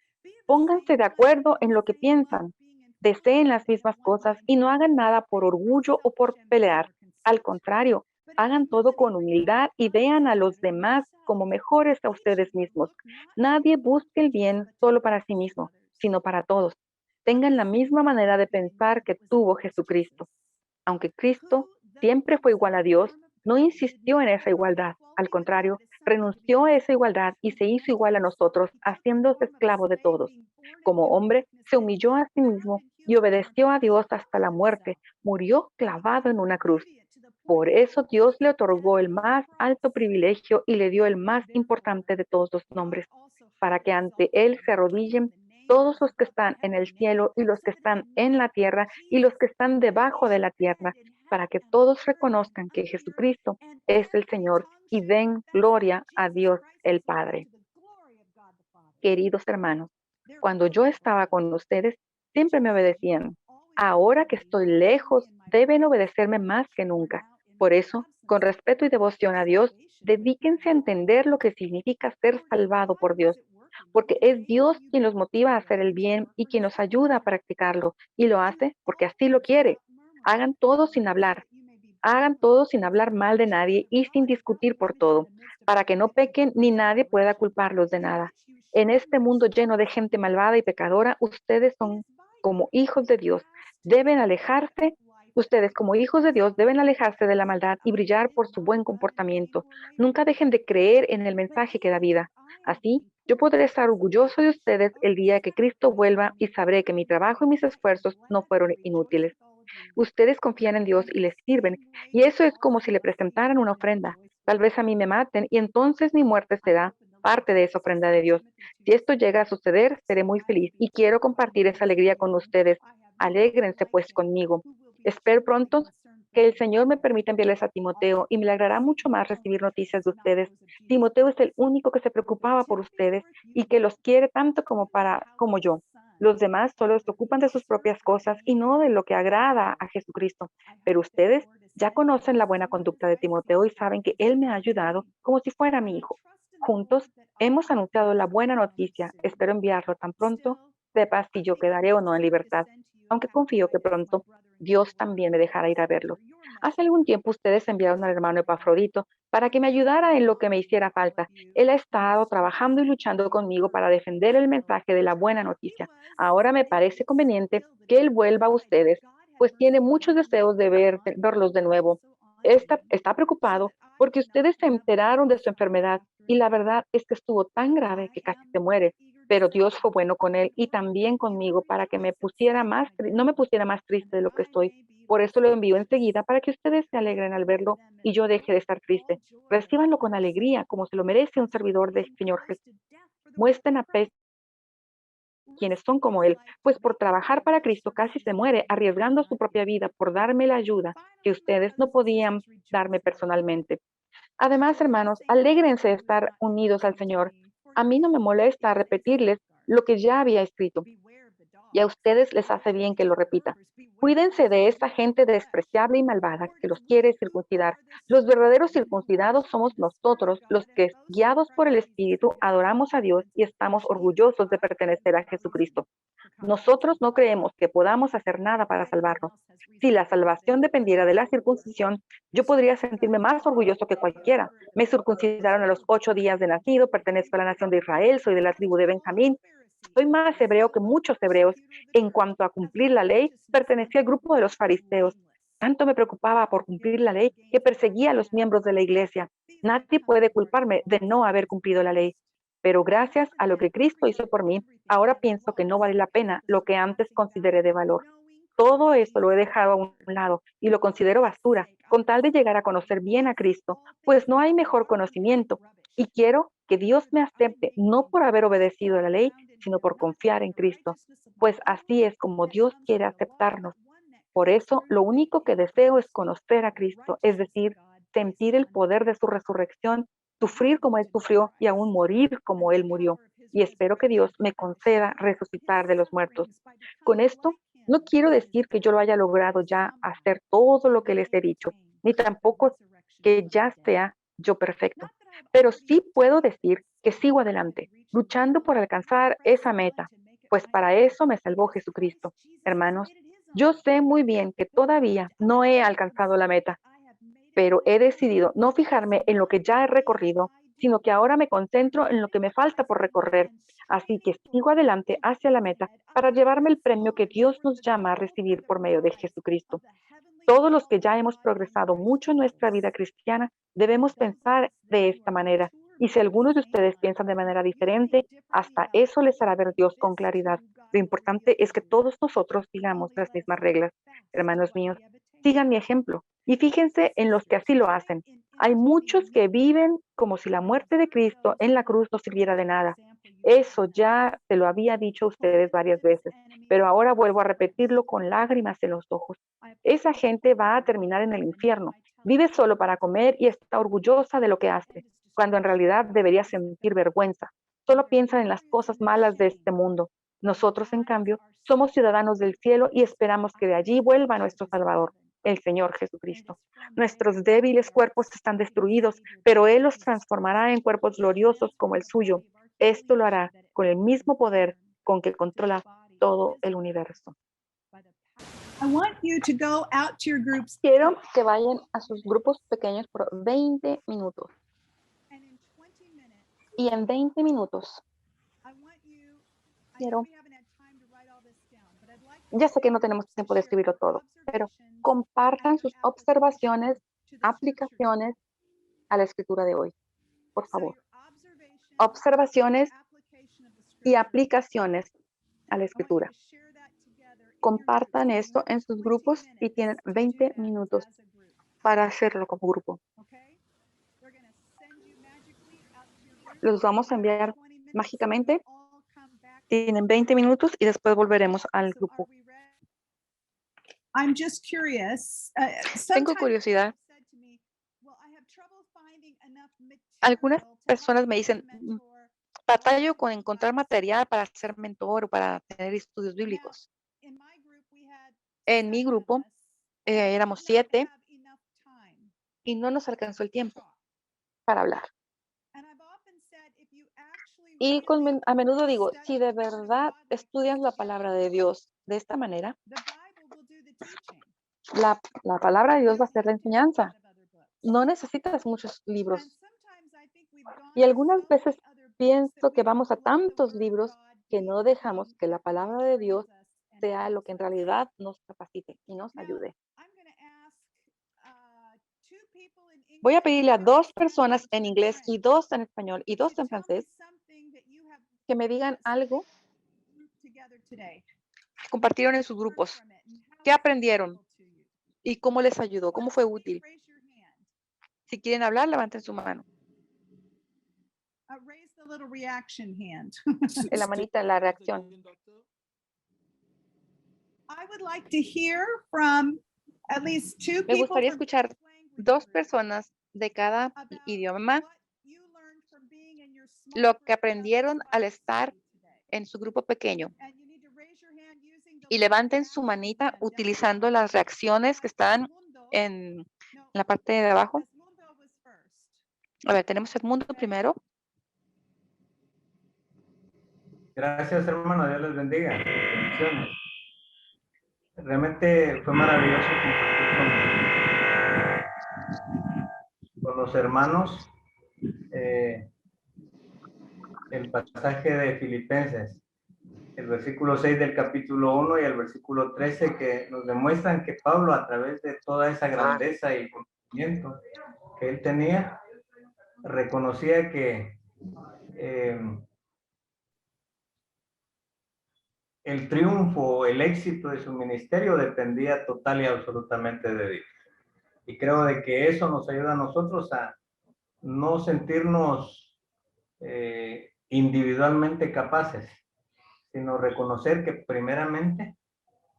Pónganse de acuerdo en lo que piensan, deseen las mismas cosas y no hagan nada por orgullo o por pelear. Al contrario, hagan todo con humildad y vean a los demás como mejores a ustedes mismos. Nadie busque el bien solo para sí mismo, sino para todos. Tengan la misma manera de pensar que tuvo Jesucristo. Aunque Cristo siempre fue igual a Dios, no insistió en esa igualdad. Al contrario, renunció a esa igualdad y se hizo igual a nosotros, haciéndose esclavo de todos. Como hombre, se humilló a sí mismo y obedeció a Dios hasta la muerte. Murió clavado en una cruz. Por eso Dios le otorgó el más alto privilegio y le dio el más importante de todos los nombres, para que ante Él se arrodillen todos los que están en el cielo y los que están en la tierra y los que están debajo de la tierra, para que todos reconozcan que Jesucristo es el Señor y den gloria a Dios el Padre. Queridos hermanos, cuando yo estaba con ustedes, siempre me obedecían. Ahora que estoy lejos, deben obedecerme más que nunca. Por eso, con respeto y devoción a Dios, dedíquense a entender lo que significa ser salvado por Dios, porque es Dios quien los motiva a hacer el bien y quien los ayuda a practicarlo, y lo hace porque así lo quiere. Hagan todo sin hablar. Hagan todo sin hablar mal de nadie y sin discutir por todo, para que no pequen ni nadie pueda culparlos de nada. En este mundo lleno de gente malvada y pecadora, ustedes son como hijos de Dios. Deben alejarse, ustedes como hijos de Dios deben alejarse de la maldad y brillar por su buen comportamiento. Nunca dejen de creer en el mensaje que da vida. Así, yo podré estar orgulloso de ustedes el día que Cristo vuelva y sabré que mi trabajo y mis esfuerzos no fueron inútiles. Ustedes confían en Dios y les sirven, y eso es como si le presentaran una ofrenda. Tal vez a mí me maten y entonces mi muerte será parte de esa ofrenda de Dios. Si esto llega a suceder, seré muy feliz y quiero compartir esa alegría con ustedes. Alégrense pues conmigo. Espero pronto que el Señor me permita enviarles a Timoteo y me alegrará mucho más recibir noticias de ustedes. Timoteo es el único que se preocupaba por ustedes y que los quiere tanto como yo. Los demás solo se ocupan de sus propias cosas y no de lo que agrada a Jesucristo. Pero ustedes ya conocen la buena conducta de Timoteo y saben que él me ha ayudado como si fuera mi hijo. Juntos hemos anunciado la buena noticia. Espero enviarlo tan pronto sepa si yo quedaré o no en libertad, aunque confío que pronto Dios también me dejará ir a verlo. Hace algún tiempo ustedes enviaron al hermano Epafrodito para que me ayudara en lo que me hiciera falta. Él ha estado trabajando y luchando conmigo para defender el mensaje de la buena noticia. Ahora me parece conveniente que él vuelva a ustedes, pues tiene muchos deseos de verlos de nuevo. Está preocupado porque ustedes se enteraron de su enfermedad y la verdad es que estuvo tan grave que casi se muere. Pero Dios fue bueno con él y también conmigo para que no me pusiera más triste de lo que estoy. Por eso lo envío enseguida para que ustedes se alegren al verlo y yo deje de estar triste. Recíbanlo con alegría, como se lo merece un servidor del Señor Jesús. Muestren aprecio quienes son como él, pues por trabajar para Cristo casi se muere, arriesgando su propia vida por darme la ayuda que ustedes no podían darme personalmente. Además, hermanos, alégrense de estar unidos al Señor. A mí no me molesta repetirles lo que ya había escrito y a ustedes les hace bien que lo repita. Cuídense de esta gente despreciable y malvada que los quiere circuncidar. Los verdaderos circuncidados somos nosotros, los que, guiados por el Espíritu, adoramos a Dios y estamos orgullosos de pertenecer a Jesucristo. Nosotros no creemos que podamos hacer nada para salvarnos. Si la salvación dependiera de la circuncisión, yo podría sentirme más orgulloso que cualquiera. Me circuncidaron a los 8 días de nacido, pertenezco a la nación de Israel, soy de la tribu de Benjamín. Soy más hebreo que muchos hebreos. En cuanto a cumplir la ley, pertenecía al grupo de los fariseos. Tanto me preocupaba por cumplir la ley que perseguía a los miembros de la iglesia. Nadie puede culparme de no haber cumplido la ley. Pero gracias a lo que Cristo hizo por mí, ahora pienso que no vale la pena lo que antes consideré de valor. Todo eso lo he dejado a un lado y lo considero basura, con tal de llegar a conocer bien a Cristo, pues no hay mejor conocimiento. Y quiero que Dios me acepte, no por haber obedecido la ley, sino por confiar en Cristo, pues así es como Dios quiere aceptarnos. Por eso, lo único que deseo es conocer a Cristo, es decir, sentir el poder de su resurrección, sufrir como Él sufrió y aún morir como Él murió. Y espero que Dios me conceda resucitar de los muertos. Con esto, no quiero decir que yo lo haya logrado ya hacer todo lo que les he dicho, ni tampoco que ya sea yo perfecto. Pero sí puedo decir que sigo adelante, luchando por alcanzar esa meta, pues para eso me salvó Jesucristo. Hermanos, yo sé muy bien que todavía no he alcanzado la meta, pero he decidido no fijarme en lo que ya he recorrido, sino que ahora me concentro en lo que me falta por recorrer. Así que sigo adelante hacia la meta para llevarme el premio que Dios nos llama a recibir por medio de Jesucristo. Todos los que ya hemos progresado mucho en nuestra vida cristiana debemos pensar de esta manera. Y si algunos de ustedes piensan de manera diferente, hasta eso les hará ver Dios con claridad. Lo importante es que todos nosotros sigamos las mismas reglas. Hermanos míos, sigan mi ejemplo y fíjense en los que así lo hacen. Hay muchos que viven como si la muerte de Cristo en la cruz no sirviera de nada. Eso ya se lo había dicho a ustedes varias veces, pero ahora vuelvo a repetirlo con lágrimas en los ojos. Esa gente va a terminar en el infierno. Vive solo para comer y está orgullosa de lo que hace, cuando en realidad debería sentir vergüenza. Solo piensan en las cosas malas de este mundo. Nosotros, en cambio, somos ciudadanos del cielo y esperamos que de allí vuelva nuestro Salvador, el Señor Jesucristo. Nuestros débiles cuerpos están destruidos, pero Él los transformará en cuerpos gloriosos como el suyo. Esto lo hará con el mismo poder con que controla todo el universo. I want you to go out to your groups Quiero que vayan a sus grupos pequeños por 20 minutos. and in 20 minutes, Y en 20 minutos I want you, I know quiero, we haven't had time to write all this down, but I'd like you ya sé que no tenemos to tiempo de share your escribirlo todo, pero observations compartan and your sus application observaciones, to the scripture aplicaciones today. a la escritura de hoy, por So favor. your observations and your Observaciones application of the y scripture today. aplicaciones a la I want you escritura. to share that together in your groups. Compartan And you esto have en sus 20 grupos y minutes tienen to do 20 that minutos as a group. para hacerlo como grupo. Okay? They're going to send you magically out to your group. Los vamos a And after enviar 20 minutes, mágicamente. we'll all come back Tienen together. 20 minutos y después volveremos al So are grupo. we ready? I'm just curious. Tengo Sometimes curiosidad. people have said to me, well, I have trouble finding enough Algunas material to help personas me me be a dicen, mentor or batallo to con do encontrar Bible material study." para ser mentor o para tener estudios Now, bíblicos. in my group, we had En mi 7 of grupo us, and we did éramos not 7 have enough time y no nos alcanzó el to tiempo talk. para hablar. And I've often said, if you actually Y really a menudo digo, si study de the Word of verdad God like estudias this la palabra de together, Dios de esta manera, the Bible will do the teaching. la palabra de You Dios va a don't ser la have to have a enseñanza. lot of other books. No necesitas muchos And libros. sometimes I think we've gone Y to algunas so veces many other books that pienso que we vamos a don't let the tantos Word of libros God que be no the dejamos thing que la that really palabra de trains Dios us and sea lo helps que en us. realidad nos capacite y nos Now, ayude. I'm going to ask two people in Voy a English and pedirle a two in 2 Spanish personas to en the inglés y French 2 en español y to 2 en tell me francés something that you have que me digan algo group together today? que compartieron en What sus you learned grupos. from it and how ¿Qué was it aprendieron valuable to you? y cómo les ayudó? ¿Cómo fue Let's see, útil? raise your hand. Si quieren hablar, levanten su mano. Raise the little reaction hand. En la manita, en la reacción. I would like to hear from at least two Me people gustaría from escuchar each language 2 group personas de cada about idioma what you learned from being in your small lo que group just aprendieron al Bible estar study today. en su grupo pequeño. And you need to raise your hand using the Y little levanten su reaction manita hand down utilizando below. las reacciones que están Edmundo, en no, la parte de abajo. Edmundo was first. A ver, tenemos Edmundo Okay. primero. Gracias, hermano. Dios les bendiga. Bendiciones. Realmente fue maravilloso compartir con los hermanos el pasaje de Filipenses, el versículo 6 del capítulo 1 y el versículo 13, que nos demuestran que Pablo, a través de toda esa grandeza y conocimiento que él tenía, reconocía que el triunfo, el éxito de su ministerio dependía total y absolutamente de Dios. Y creo de que eso nos ayuda a nosotros a no sentirnos individualmente capaces, sino reconocer que primeramente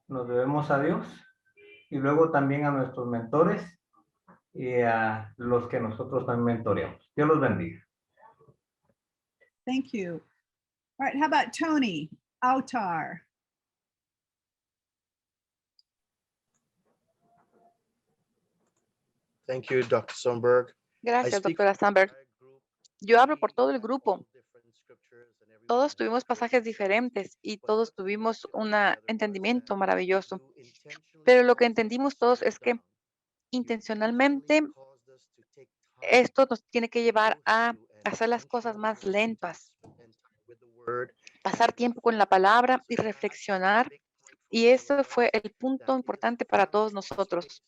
nos debemos a Dios y luego también a nuestros mentores y a los que nosotros también mentoreamos. Dios los bendiga. Thank you. All right, how about Tony Autar? Thank you, Dr. Sonberg. Gracias, doctora Sandberg. Yo hablo por todo el grupo. Todos tuvimos pasajes diferentes y todos tuvimos un entendimiento maravilloso. Pero lo que entendimos todos es que intencionalmente esto nos tiene que llevar a hacer las cosas más lentas, pasar tiempo con la palabra y reflexionar. Y eso fue el punto importante para todos nosotros,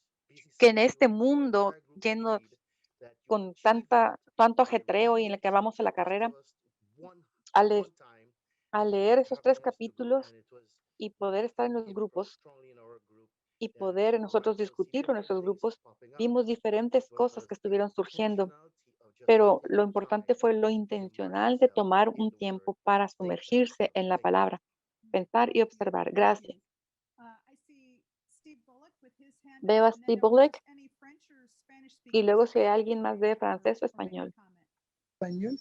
que en este mundo lleno con tanto ajetreo y en el que vamos a la carrera, al leer esos 3 capítulos y poder estar en los grupos y poder nosotros discutirlo en nuestros grupos, vimos diferentes cosas que estuvieron surgiendo, pero lo importante fue lo intencional de tomar un tiempo para sumergirse en la palabra, pensar y observar. Gracias. I see Steve Bullock with his hand Veo up, a and then Steve if there's Bullock any French or Spanish y speakers luego that si hay would like alguien to más raise de their francés o hand or make a español. comment. Español.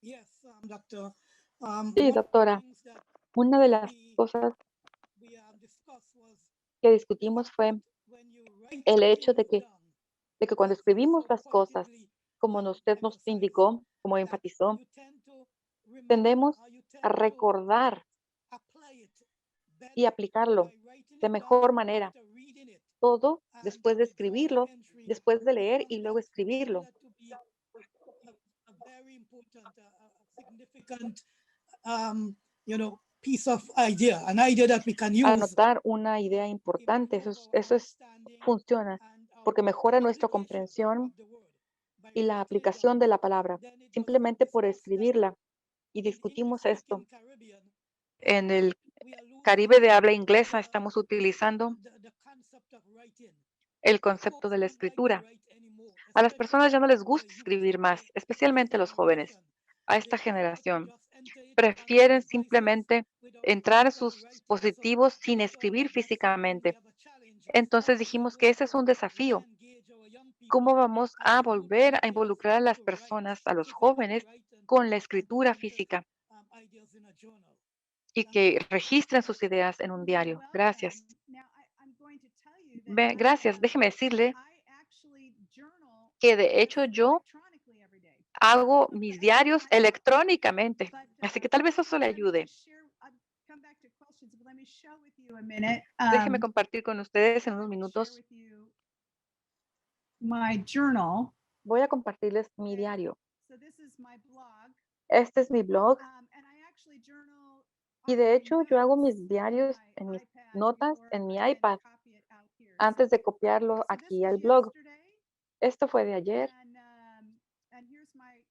Yes, doctor. Sí, One of the doctora, things that una de las we cosas discussed was que the discutimos fact fue that when you write el hecho things down, de que cuando escribimos so las cosas, pointedly como usted nos emphasized, indicó, como that enfatizó, you tend to remember tendemos or you a tend to recordar apply it y better aplicarlo by writing de it mejor down manera. after reading it Todo and después de before escribirlo, entering. después de We leer found y luego that escribirlo. to be a very important, significant, piece of idea, an idea that we can use Anotar una idea importante, funciona porque mejora nuestra comprensión y la aplicación de la palabra, simplemente por escribirla. Y discutimos esto. En el Caribe de habla inglesa estamos utilizando el concepto de la escritura. A las personas ya no les gusta escribir más, especialmente a los jóvenes, a esta generación. Prefieren simplemente entrar en sus dispositivos sin escribir físicamente. Entonces dijimos que ese es un desafío. ¿Cómo vamos a volver a involucrar a las personas, a los jóvenes, con la escritura física y que registren sus ideas en un diario? Gracias. Gracias. Déjeme decirle que de hecho yo hago mis diarios electrónicamente, así que tal vez eso le ayude. Déjeme compartir con ustedes en unos minutos. My journal. Voy a compartirles mi diario. So this is my blog. Este es mi blog And I actually journal y de hecho yo hago mis diarios en mis notas en mi iPad antes de copiarlo aquí al blog. Esto fue de ayer. And here's my,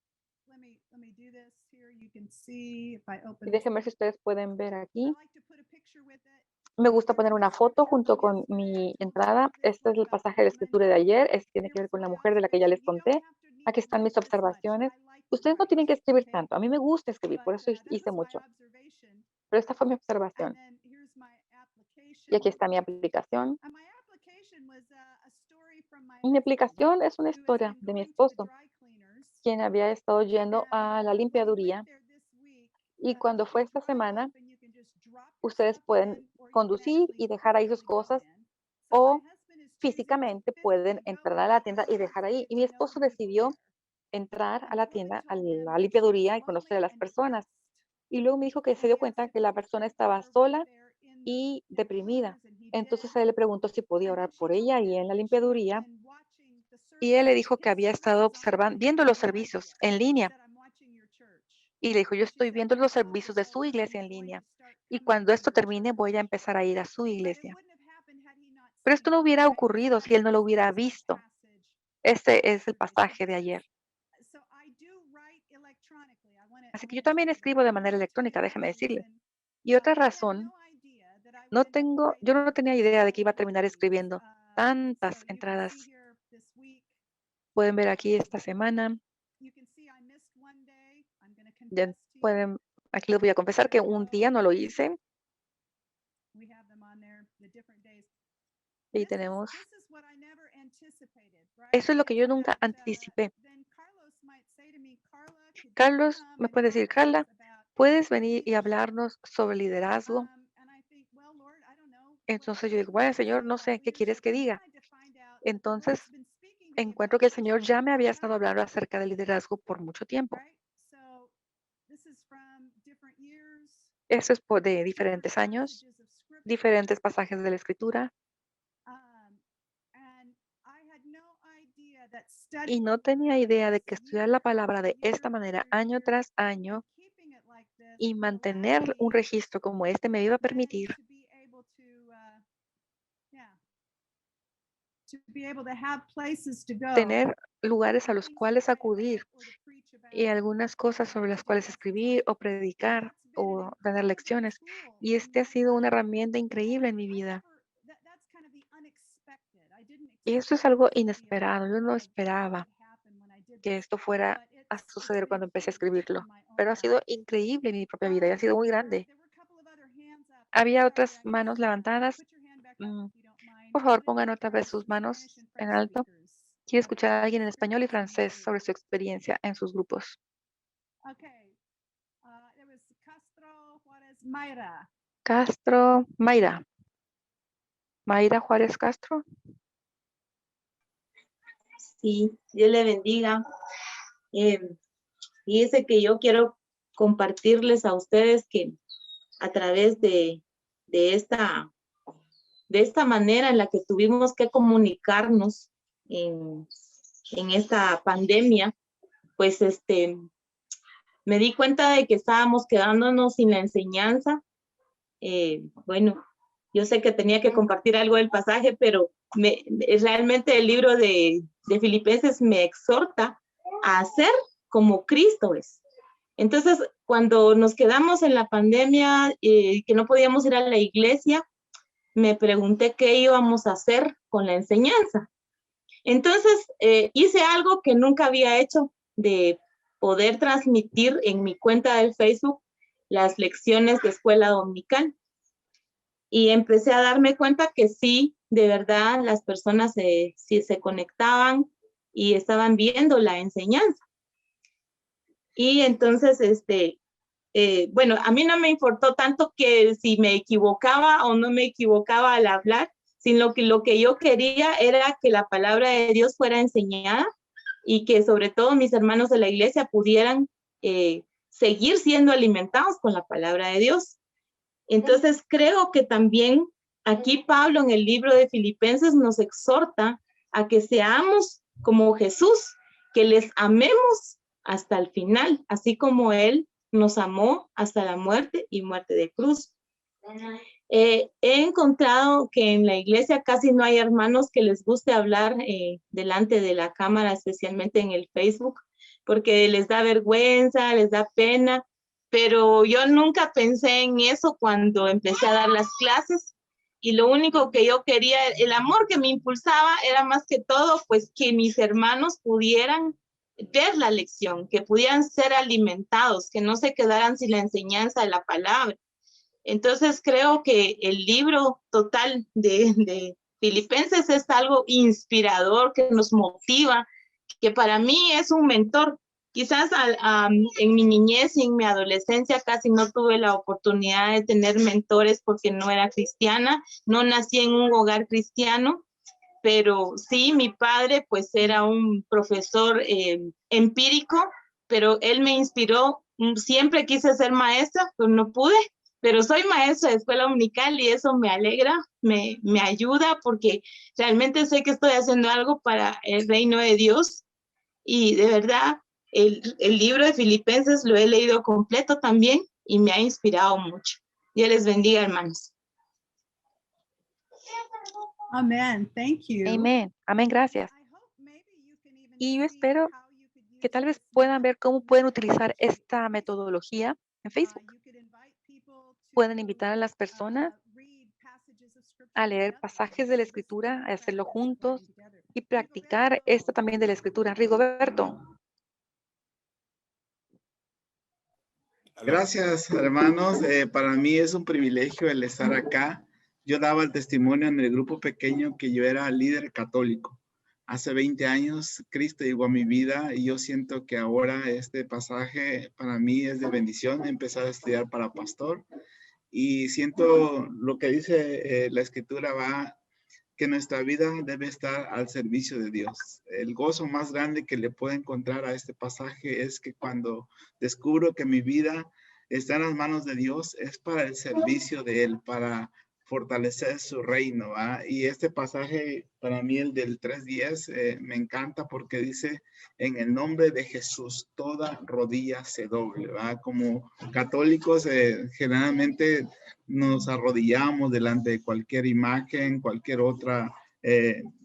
let me let me do this here. You can see if I open Y this déjenme ver si ustedes pueden ver I aquí. like to put a picture with it. Me gusta poner una foto junto con mi entrada. Este es el pasaje de la escritura de ayer. Este tiene que ver con la mujer de la que ya les conté. Aquí están mis observaciones. Ustedes no tienen que escribir tanto. A mí me gusta escribir, por eso hice mucho. Pero esta fue mi observación. Y aquí está mi aplicación. Mi aplicación es una historia de mi esposo, quien había estado yendo a la limpiaduría. Y cuando fue esta semana, ustedes pueden conducir y dejar ahí sus cosas, o físicamente pueden entrar a la tienda y dejar ahí. Y mi esposo decidió entrar a la tienda, a la limpiaduría, y conocer a las personas. Y luego me dijo que se dio cuenta que la persona estaba sola y deprimida. Entonces él le preguntó si podía orar por ella ahí en la limpiaduría. Y él le dijo que había estado observando, viendo los servicios en línea. Y le dijo, yo estoy viendo los servicios de su iglesia en línea. Y cuando esto termine, voy a empezar a ir a su iglesia. Pero esto no hubiera ocurrido si él no lo hubiera visto. Este es el pasaje de ayer. Así que yo también escribo de manera electrónica, déjeme decirle. Y otra razón, yo no tenía idea de que iba a terminar escribiendo tantas entradas. Pueden ver aquí esta semana. Aquí les voy a confesar que un día no lo hice. Y tenemos. Eso es lo que yo nunca anticipé. Carlos, me puede decir, Carla, ¿puedes venir y hablarnos sobre liderazgo? Entonces yo digo, bueno, Señor, no sé, ¿qué quieres que diga? Entonces encuentro que el Señor ya me había estado hablando acerca del liderazgo por mucho tiempo. Eso es de diferentes años, diferentes pasajes de la Escritura. Y no tenía idea de que estudiar la palabra de esta manera año tras año y mantener un registro como este me iba a permitir tener lugares a los cuales acudir y algunas cosas sobre las cuales escribir o predicar o dar lecciones. Y este ha sido una herramienta increíble en mi vida. Y esto es algo inesperado. Yo no esperaba que esto fuera a suceder cuando empecé a escribirlo, pero ha sido increíble en mi propia vida y ha sido muy grande. Había otras manos levantadas. Por favor, pongan otra vez sus manos en alto. Quiero escuchar a alguien en español y francés sobre su experiencia en sus grupos. Castro, Mayra. Mayra Juárez Castro. Sí, Dios le bendiga. Fíjese que yo quiero compartirles a ustedes que a través de esta manera en la que tuvimos que comunicarnos en esta pandemia, pues me di cuenta de que estábamos quedándonos sin la enseñanza. Bueno, yo sé que tenía que compartir algo del pasaje, pero realmente el libro de Filipenses me exhorta a ser como Cristo es. Entonces, cuando nos quedamos en la pandemia, que no podíamos ir a la iglesia, me pregunté qué íbamos a hacer con la enseñanza. Entonces, hice algo que nunca había hecho, de poder transmitir en mi cuenta del Facebook las lecciones de escuela dominical. Y empecé a darme cuenta que sí, de verdad, las personas sí se conectaban y estaban viendo la enseñanza. Y entonces, bueno, a mí no me importó tanto que si me equivocaba o no me equivocaba al hablar, sino que lo que yo quería era que la palabra de Dios fuera enseñada y que sobre todo mis hermanos de la iglesia pudieran seguir siendo alimentados con la palabra de Dios. Entonces creo que también aquí Pablo en el libro de Filipenses nos exhorta a que seamos como Jesús, que les amemos hasta el final, así como Él nos amó hasta la muerte y muerte de cruz. He encontrado que en la iglesia casi no hay hermanos que les guste hablar delante de la cámara, especialmente en el Facebook, porque les da vergüenza, les da pena, pero yo nunca pensé en eso cuando empecé a dar las clases. Y lo único que yo quería, el amor que me impulsaba era más que todo, pues que mis hermanos pudieran ver la lección, que pudieran ser alimentados, que no se quedaran sin la enseñanza de la palabra. Entonces creo que el libro total de Filipenses es algo inspirador, que nos motiva, que para mí es un mentor. Quizás en mi niñez y en mi adolescencia casi no tuve la oportunidad de tener mentores porque no era cristiana, no nací en un hogar cristiano, pero sí, mi padre pues era un profesor empírico, pero él me inspiró. Siempre quise ser maestra, pero no pude, pero soy maestra de escuela dominical y eso me alegra, me ayuda porque realmente sé que estoy haciendo algo para el reino de Dios. Y de verdad, el libro de Filipenses lo he leído completo también y me ha inspirado mucho. Dios les bendiga, hermanos. Amen. Thank you. Amén. Amén, gracias. I hope maybe you can even Y yo see espero how you could use que tal vez this puedan ver cómo pueden utilizar methodology. esta metodología en Facebook. You could invite people Pueden to, invitar a las personas read passages of scripture a leer together. pasajes de la This is Escritura, a very hacerlo practice of juntos learning together. y practicar esto también de la Escritura. Rigoberto. Gracias, hermanos. Para mí es un privilegio el estar acá. Yo daba el testimonio en el grupo pequeño que yo era líder católico. Hace 20 años Cristo llegó a mi vida y yo siento que ahora este pasaje para mí es de bendición. He empezado a estudiar para pastor y siento lo que dice la Escritura va que nuestra vida debe estar al servicio de Dios. El gozo más grande que le puedo encontrar a este pasaje es que cuando descubro que mi vida está en las manos de Dios, es para el servicio de Él, para fortalecer su reino. ¿Va? Y este pasaje, para mí, el del 3:10, me encanta porque dice, en el nombre de Jesús, toda rodilla se doble. ¿Va? Como católicos, generalmente nos arrodillamos delante de cualquier imagen, cualquier otra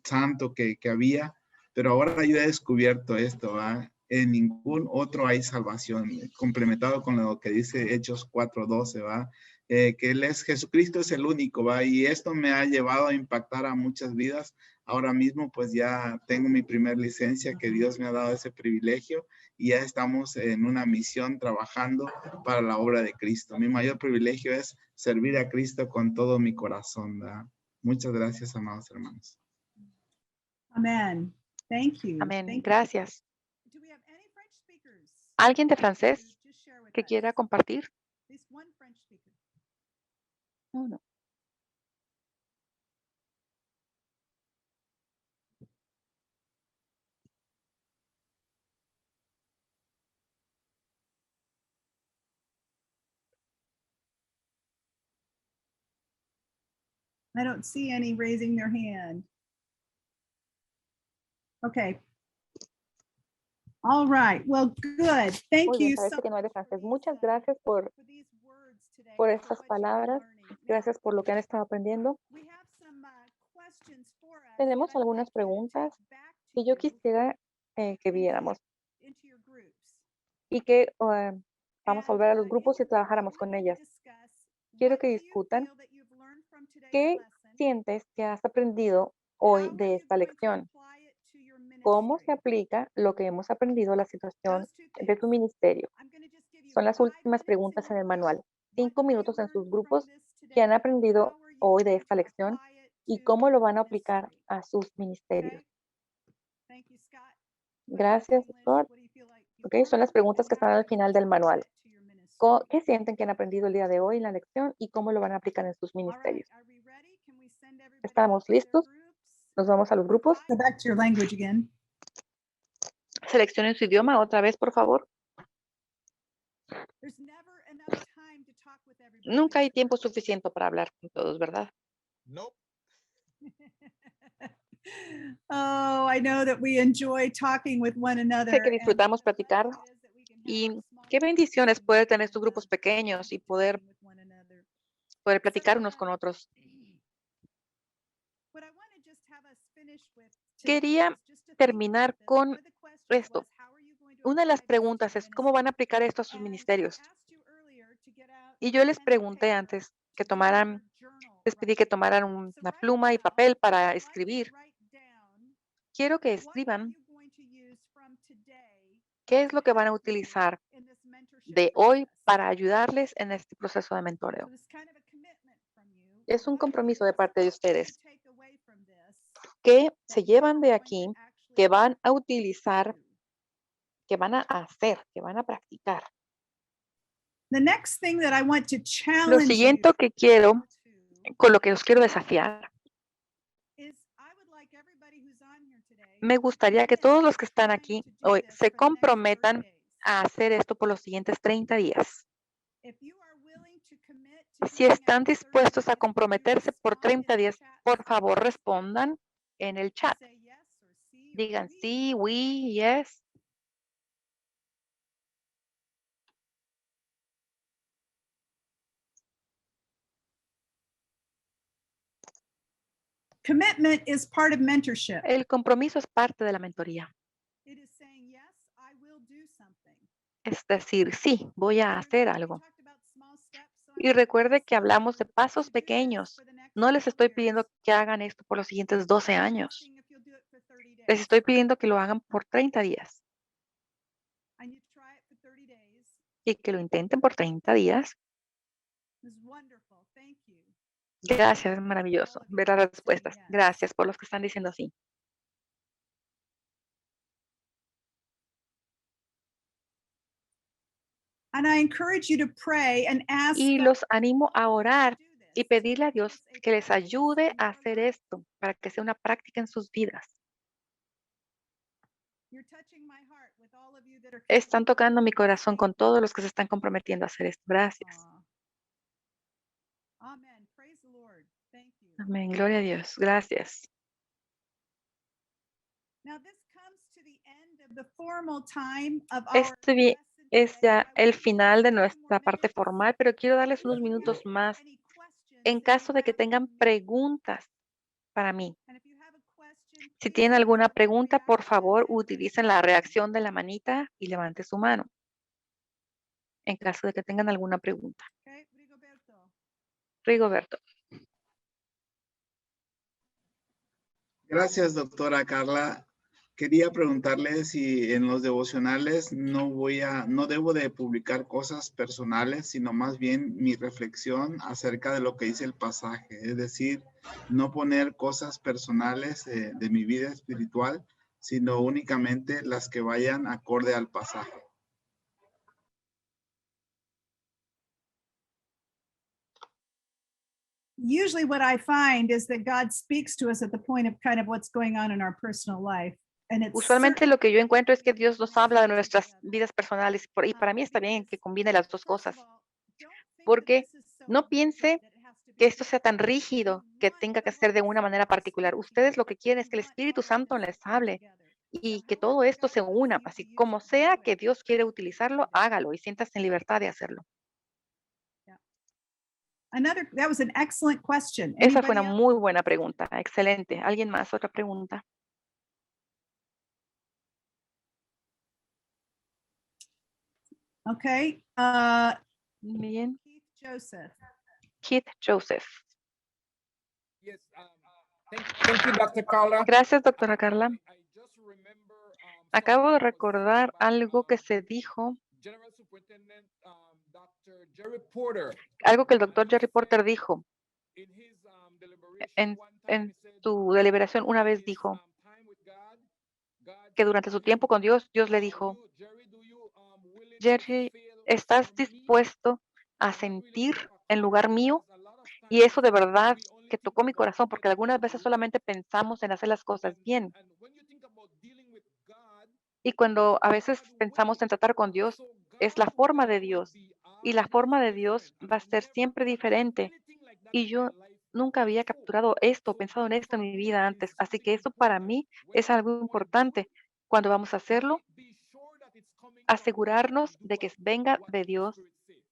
santo que había, pero ahora yo he descubierto esto, ¿va? En ningún otro hay salvación, complementado con lo que dice Hechos 4:12, ¿va? Que Él es, Jesucristo es el único, ¿va? Y esto me ha llevado a impactar a muchas vidas. Ahora mismo pues ya tengo mi primer licencia, que Dios me ha dado ese privilegio y ya estamos en una misión trabajando para la obra de Cristo. Mi mayor privilegio es servir a Cristo con todo mi corazón, ¿verdad? Muchas gracias, amados hermanos. Amen. Thank you. Amén. Thank you. Gracias. Do we have any French speakers? ¿Alguien de francés Just share with que us. quiera compartir? At least one French speaker. No, no. I don't see any raising their hand. Okay. All right. Well, good. Thank Muy bien, you parece so que no hay de much francés. Muchas gracias por these words today, por for estas what you've been palabras. learning. Gracias por lo que han estado aprendiendo. We have some questions for us Tenemos that I'd algunas like you to preguntas take back to que yo you quisiera que viéramos into your groups. y que vamos a And, volver a los in grupos y your group, I trabajáramos want con you to ellas. discuss Quiero what que do you discutan feel that you've learned from today's qué lesson. sientes que has aprendido hoy How are de you esta going to lección. apply it to your ¿Cómo se ministry? aplica lo que hemos aprendido a la situación Those two de tu things. ministerio? I'm going to just give you Son las 5 últimas minutes in preguntas en your el group. manual. What 5 have you minutos en sus learned from grupos this que han today? aprendido How are you hoy de going esta to lección apply it y to cómo lo your van a aplicar ministry? a sus ministerios. Okay. Thank you, Scott. Gracias, doctor. What do you feel like you've Ok, son las learned, preguntas and que how están are al you final going del to apply manual. it to your ministry? ¿Qué sienten que han aprendido el día de hoy en la lección y cómo lo van a aplicar en sus All right. ministerios? Are we ready? Can we send everybody ¿Estamos off to their listos? groups? Nos vamos a los grupos. Go back to your language again. Seleccionen su idioma otra vez, por favor. There's never enough time to talk with everybody. Nunca hay is there? tiempo suficiente para hablar con todos, ¿verdad? Nope. Oh, I know that we enjoy talking with one another. Sé que and disfrutamos what a platicar blessing it is that we can have y our small qué groups bendiciones and poder tener estos have grupos pequeños y poder talking with one another. platicar So, unos con otros. what I want to just have us finish with today Quería is just to think terminar about this. con One of the questions esto. was, how are you going to Una de las preguntas es, ¿cómo van a aplicar esto a sus ministerios? Y yo les pregunté antes que les pedí que tomaran una pluma y papel para escribir. Quiero que escriban qué es lo que van a utilizar de hoy para ayudarles en este proceso de mentoreo. Es un compromiso de parte de ustedes que se llevan de aquí, que van a utilizar, que van a hacer, que van a practicar. Lo siguiente que quiero, con lo que os quiero desafiar, me gustaría que todos los que están aquí hoy se comprometan a hacer esto por los siguientes 30 días. Si están dispuestos a comprometerse por 30 días, por favor respondan en el chat. Digan sí, we, yes. Commitment is part of mentorship. El compromiso es parte de la mentoría. It is saying, yes, I will do something. Es decir, sí, voy a hacer algo. Y recuerde que hablamos de pasos pequeños. No les estoy pidiendo que hagan esto por los siguientes 12 años. Les estoy pidiendo que lo hagan por 30 días y que lo intenten por 30 días. Gracias, es maravilloso ver las respuestas. Gracias por los que están diciendo sí. And I encourage you to pray and ask Y God los animo a orar to do this. y pedirle a Dios que les ayude a hacer esto para que sea una práctica en sus vidas. You're touching my heart with all of you that are Están committed. tocando mi corazón con todos los que se están comprometiendo a hacer esto. Gracias. Amen. Praise the Lord. Thank you. Amén. Gloria a Dios. Gracias. Now this comes to the end of the formal time of our Este lesson es today. ya I el will give you final de 2 nuestra more parte minutes. formal, pero quiero darles If unos you minutos have más any questions en that you caso de que have for tengan me, preguntas para mí. and if you have a question, Si please tienen use alguna the pregunta, por reaction favor, and raise utilicen your la hand. reacción de la manita y levante su mano. En caso de que tengan alguna pregunta. Okay, Rigoberto. Rigoberto. Gracias, doctora Carla. Quería preguntarle si en los devocionales no debo de publicar cosas personales, sino más bien mi reflexión acerca de lo que dice el pasaje. Es decir, no poner cosas personales de mi vida espiritual, sino únicamente las que vayan acorde al pasaje. Usually what I find is that God speaks to us at the point of kind of what's going on in our personal life. And it's Usualmente lo que yo encuentro es que Dios nos habla de nuestras vidas personales y para mí está bien que combine las dos cosas. Porque no piense que esto sea tan rígido, que tenga que ser de una manera particular. Ustedes lo que quieren es que el Espíritu Santo les hable y que todo esto se una, así como sea que Dios quiere utilizarlo, hágalo y siéntase en libertad de hacerlo. That was an excellent question. Esa fue Anybody una else? muy buena pregunta. Excelente. ¿Alguien más? Otra pregunta. Okay. Bien. Keith Joseph. Keith Joseph. Yes, thank you, Dr. Carla. Gracias, doctora Carla. I just remember, Acabo de something that was said recordar by, algo que se dijo, General Superintendent Dr. Jerry Porter. algo que el doctor Jerry Porter dijo In his deliberation en, one time, en he said, su deliberación. Una vez his, dijo time with God, God que said durante to su him, tiempo con Dios, Dios le dijo, Jerry, do you willing to Jerry, fail ¿estás for me? dispuesto a And that really sentir struck a en chord lugar mío? because a lot of Y eso de times verdad we only que think tocó mi about corazón, porque what we algunas veces do, solamente pensamos en hacer las cosas bien. and when you think about dealing with God, Y cuando a veces God pensamos way. en tratar con Dios, So es la God's forma de way will Dios. be Y la always forma de Dios different. va a I've ser never siempre caught diferente. anything like that Y in yo my life nunca había before. capturado esto, So pensado en esto en for mi me, vida it's antes. Así something que esto para important. mí When es you algo want to do importante. it, Cuando vamos a hacerlo, be sure that it's coming from God asegurarnos and do de que venga what de the Dios Spirit says.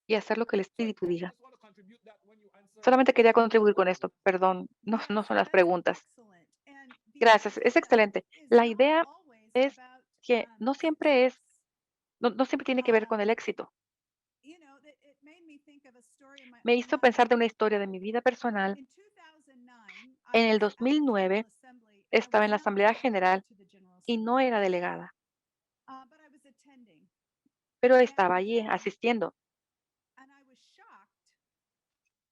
y hacer lo que el So I Espíritu diga. just want to contribute that when you answer Solamente quería questions contribuir con like esto. this. Perdón, no, Yes, no son las that's preguntas. excellent. And the Gracias, es idea excelente. is La not idea always es about que no siempre es No siempre tiene que ver con el éxito. You know, it made me think of a story in my Me own hizo life. pensar de una historia de mi vida personal. In 2009, En I el was at the 2009 General Assembly, and I estaba was en la not Asamblea delegated General to the General y no Assembly, era delegada, but I was attending, pero estaba and allí asistiendo. and I was shocked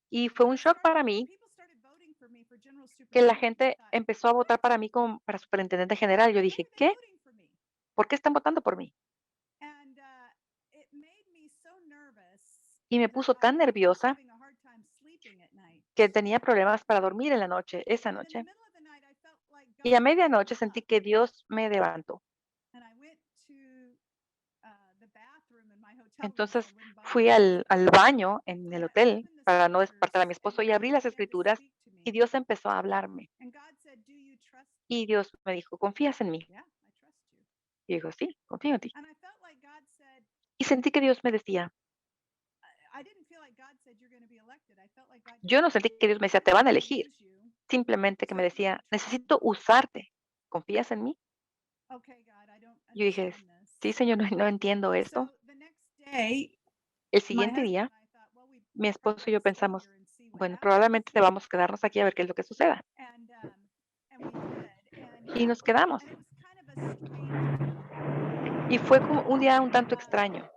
Y fue that un shock para mí people started voting for me for General que la Superintendent. I gente thought, empezó a votar para mí como para superintendente general. Yo why dije, are they ¿qué? voting for me? ¿Por qué están votando por mí? And it made me so nervous Y me that puso I tan was nerviosa having a hard time sleeping at night. que tenía problemas para dormir en la noche, esa And in the noche. middle of the night, I felt like Y a God woke medianoche me sentí up, que Dios me levantó. and I went to the bathroom in my hotel room so I Entonces wouldn't bother fui my al husband. baño en And el I hotel opened the para no despertar a mi scriptures, and esposo y God abrí las began to escrituras speak to y me. Dios empezó a hablarme. And God said, "Do you trust me?" Y Dios me dijo, ¿confías en mí? Yeah, I trust you. Y dijo, sí, confío en ti. And I felt like God said, Y sentí que Dios me decía, I didn't feel like God said you're going to be elected. I felt like God just yo no said, sentí que Dios me decía, te "I van a want to elegir. use you." Simplemente que So me do you decía, trust necesito me? usarte. ¿Confías en mí? Okay, God, I don't Yo dije, understand sí, this. Señor, no entiendo esto. So the next day, El my siguiente husband día, and I thought, well, we mi probably esposo y yo ought to stay pensamos, here and see what bueno, happens. probablemente debamos quedarnos aquí a ver qué es lo que suceda. And we did. Y nos quedamos. And it was kind of a strange Y fue como un día un tanto extraño.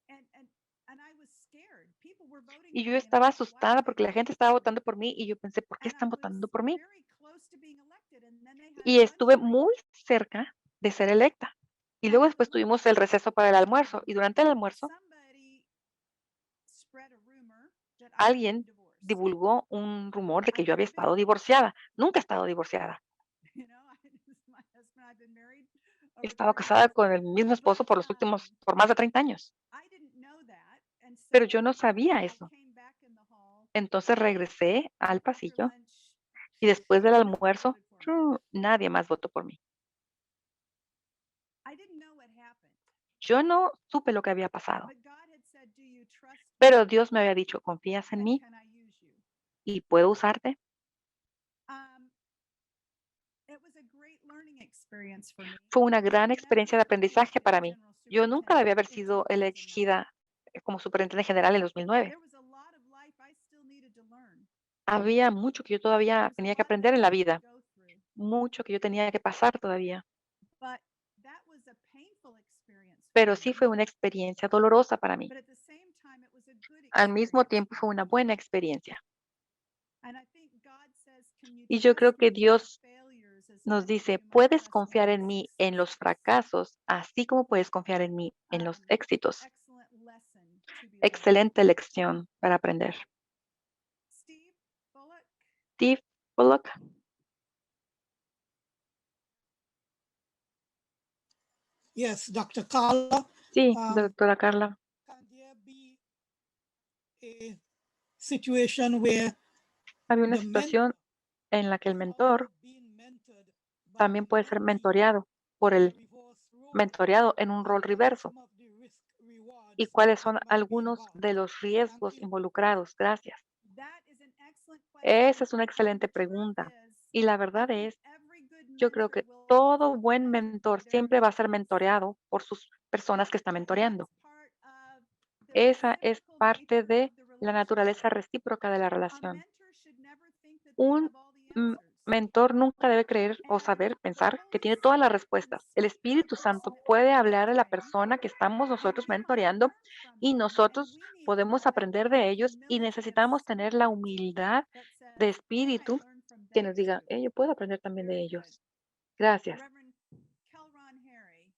and I was scared. People were voting Y for yo me, and I estaba thought, why asustada are they porque la gente voting estaba for votando me? por mí y yo pensé, ¿por qué And I están was votando por mí? very close to being elected, and then they had Y a estuve lunch break. muy cerca de ser electa. Y luego después tuvimos el receso para el almuerzo. Y durante el almuerzo, Somebody spread a rumor that I had been alguien divorced. divulgó un rumor de que I've yo había never been estado divorced. divorciada. Nunca he estado divorciada. You know, my husband and I've been married He over estado 30 casada years. con el mismo esposo por los últimos, por más de 30 años. I didn't know that, and Pero so yo no sabía I eso. came back in the hall. Entonces regresé al After pasillo lunch, y después del nobody almuerzo, voted for me. nadie más votó por mí. I didn't know what happened, Yo no supe lo que había pasado. but God had said, "Do you trust me? Pero Dios me había dicho, ¿confías en And mí can I use you?" y puedo usarte? It was a great learning experience for me. Fue una I gran had experiencia de never been aprendizaje elected para as mí. general Yo nunca debía haber superintendent in sido 2009. elegida como superintendente general en 2009. There was a lot of life I still needed to learn. Había mucho que yo todavía There was a tenía que lot that aprender I en la needed to vida, go through. mucho que yo tenía que pasar todavía. But that was a painful experience for Pero sí me. fue una experiencia dolorosa para mí. But at the same time, it was a good Al mismo experience tiempo for fue me. una buena experiencia. And I think God says, "Can you Y yo creo trust que me in my Dios failures as nos much as dice, you might puedes trust me confiar in en my mí en los successes?" fracasos, así como puedes confiar en mí en los éxitos. Excellent lesson to be learned. Excelente lección para aprender. Steve Bullock. Steve Bullock. Yes, Dr. Carla. Sí, Um, doctora Carla. Can there be a situation where Había una the situación mentor en la que el is mentor also being mentored by también the puede ser mentee mentoreado por in a el reverse role? mentoreado en un And rol what are reverso. some of the risk rewards ¿Y cuáles that son might be algunos involved? de los Thank riesgos you. involucrados? Gracias. That is an excellent Esa question. es una And excelente the truth pregunta. is, Y la I verdad think es, every good yo creo mentor que will be todo buen mentored by mentor their siempre va a ser mentees. mentoreado por sus personas que está And mentoreando. that's part of the Esa es reciprocal parte nature de of the la naturaleza relationship. recíproca de la A relación. mentor should never think that they Un have all the answers. mentor nunca debe creer o And saber, the pensar que Holy tiene todas las Spirit can respuestas. El speak to Espíritu the Santo person that puede we're hablar a la mentoring, persona que estamos and nosotros we might mentoreando learn from y them. And nosotros we need to podemos have aprender de the ellos y humility of necesitamos tener la spirit humildad that de says, I might espíritu learn from que them nos diga, too. yo puedo aprender también de Very good. ellos. Gracias, Reverend Kelron Harry.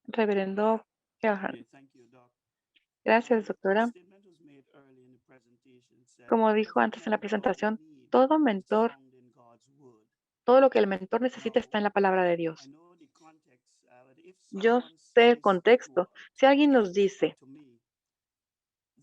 reverendo Kelhan. Okay, thank you, Doc. Gracias, The doctora. statement was made early in the presentation said Como that dijo every antes en la mentor will presentación, need todo is mentor, found in God's word. todo lo que el mentor necesita Now, está en la palabra de I Dios. know the context, but if Yo someone sé el says contexto. Si alguien nos dice to me,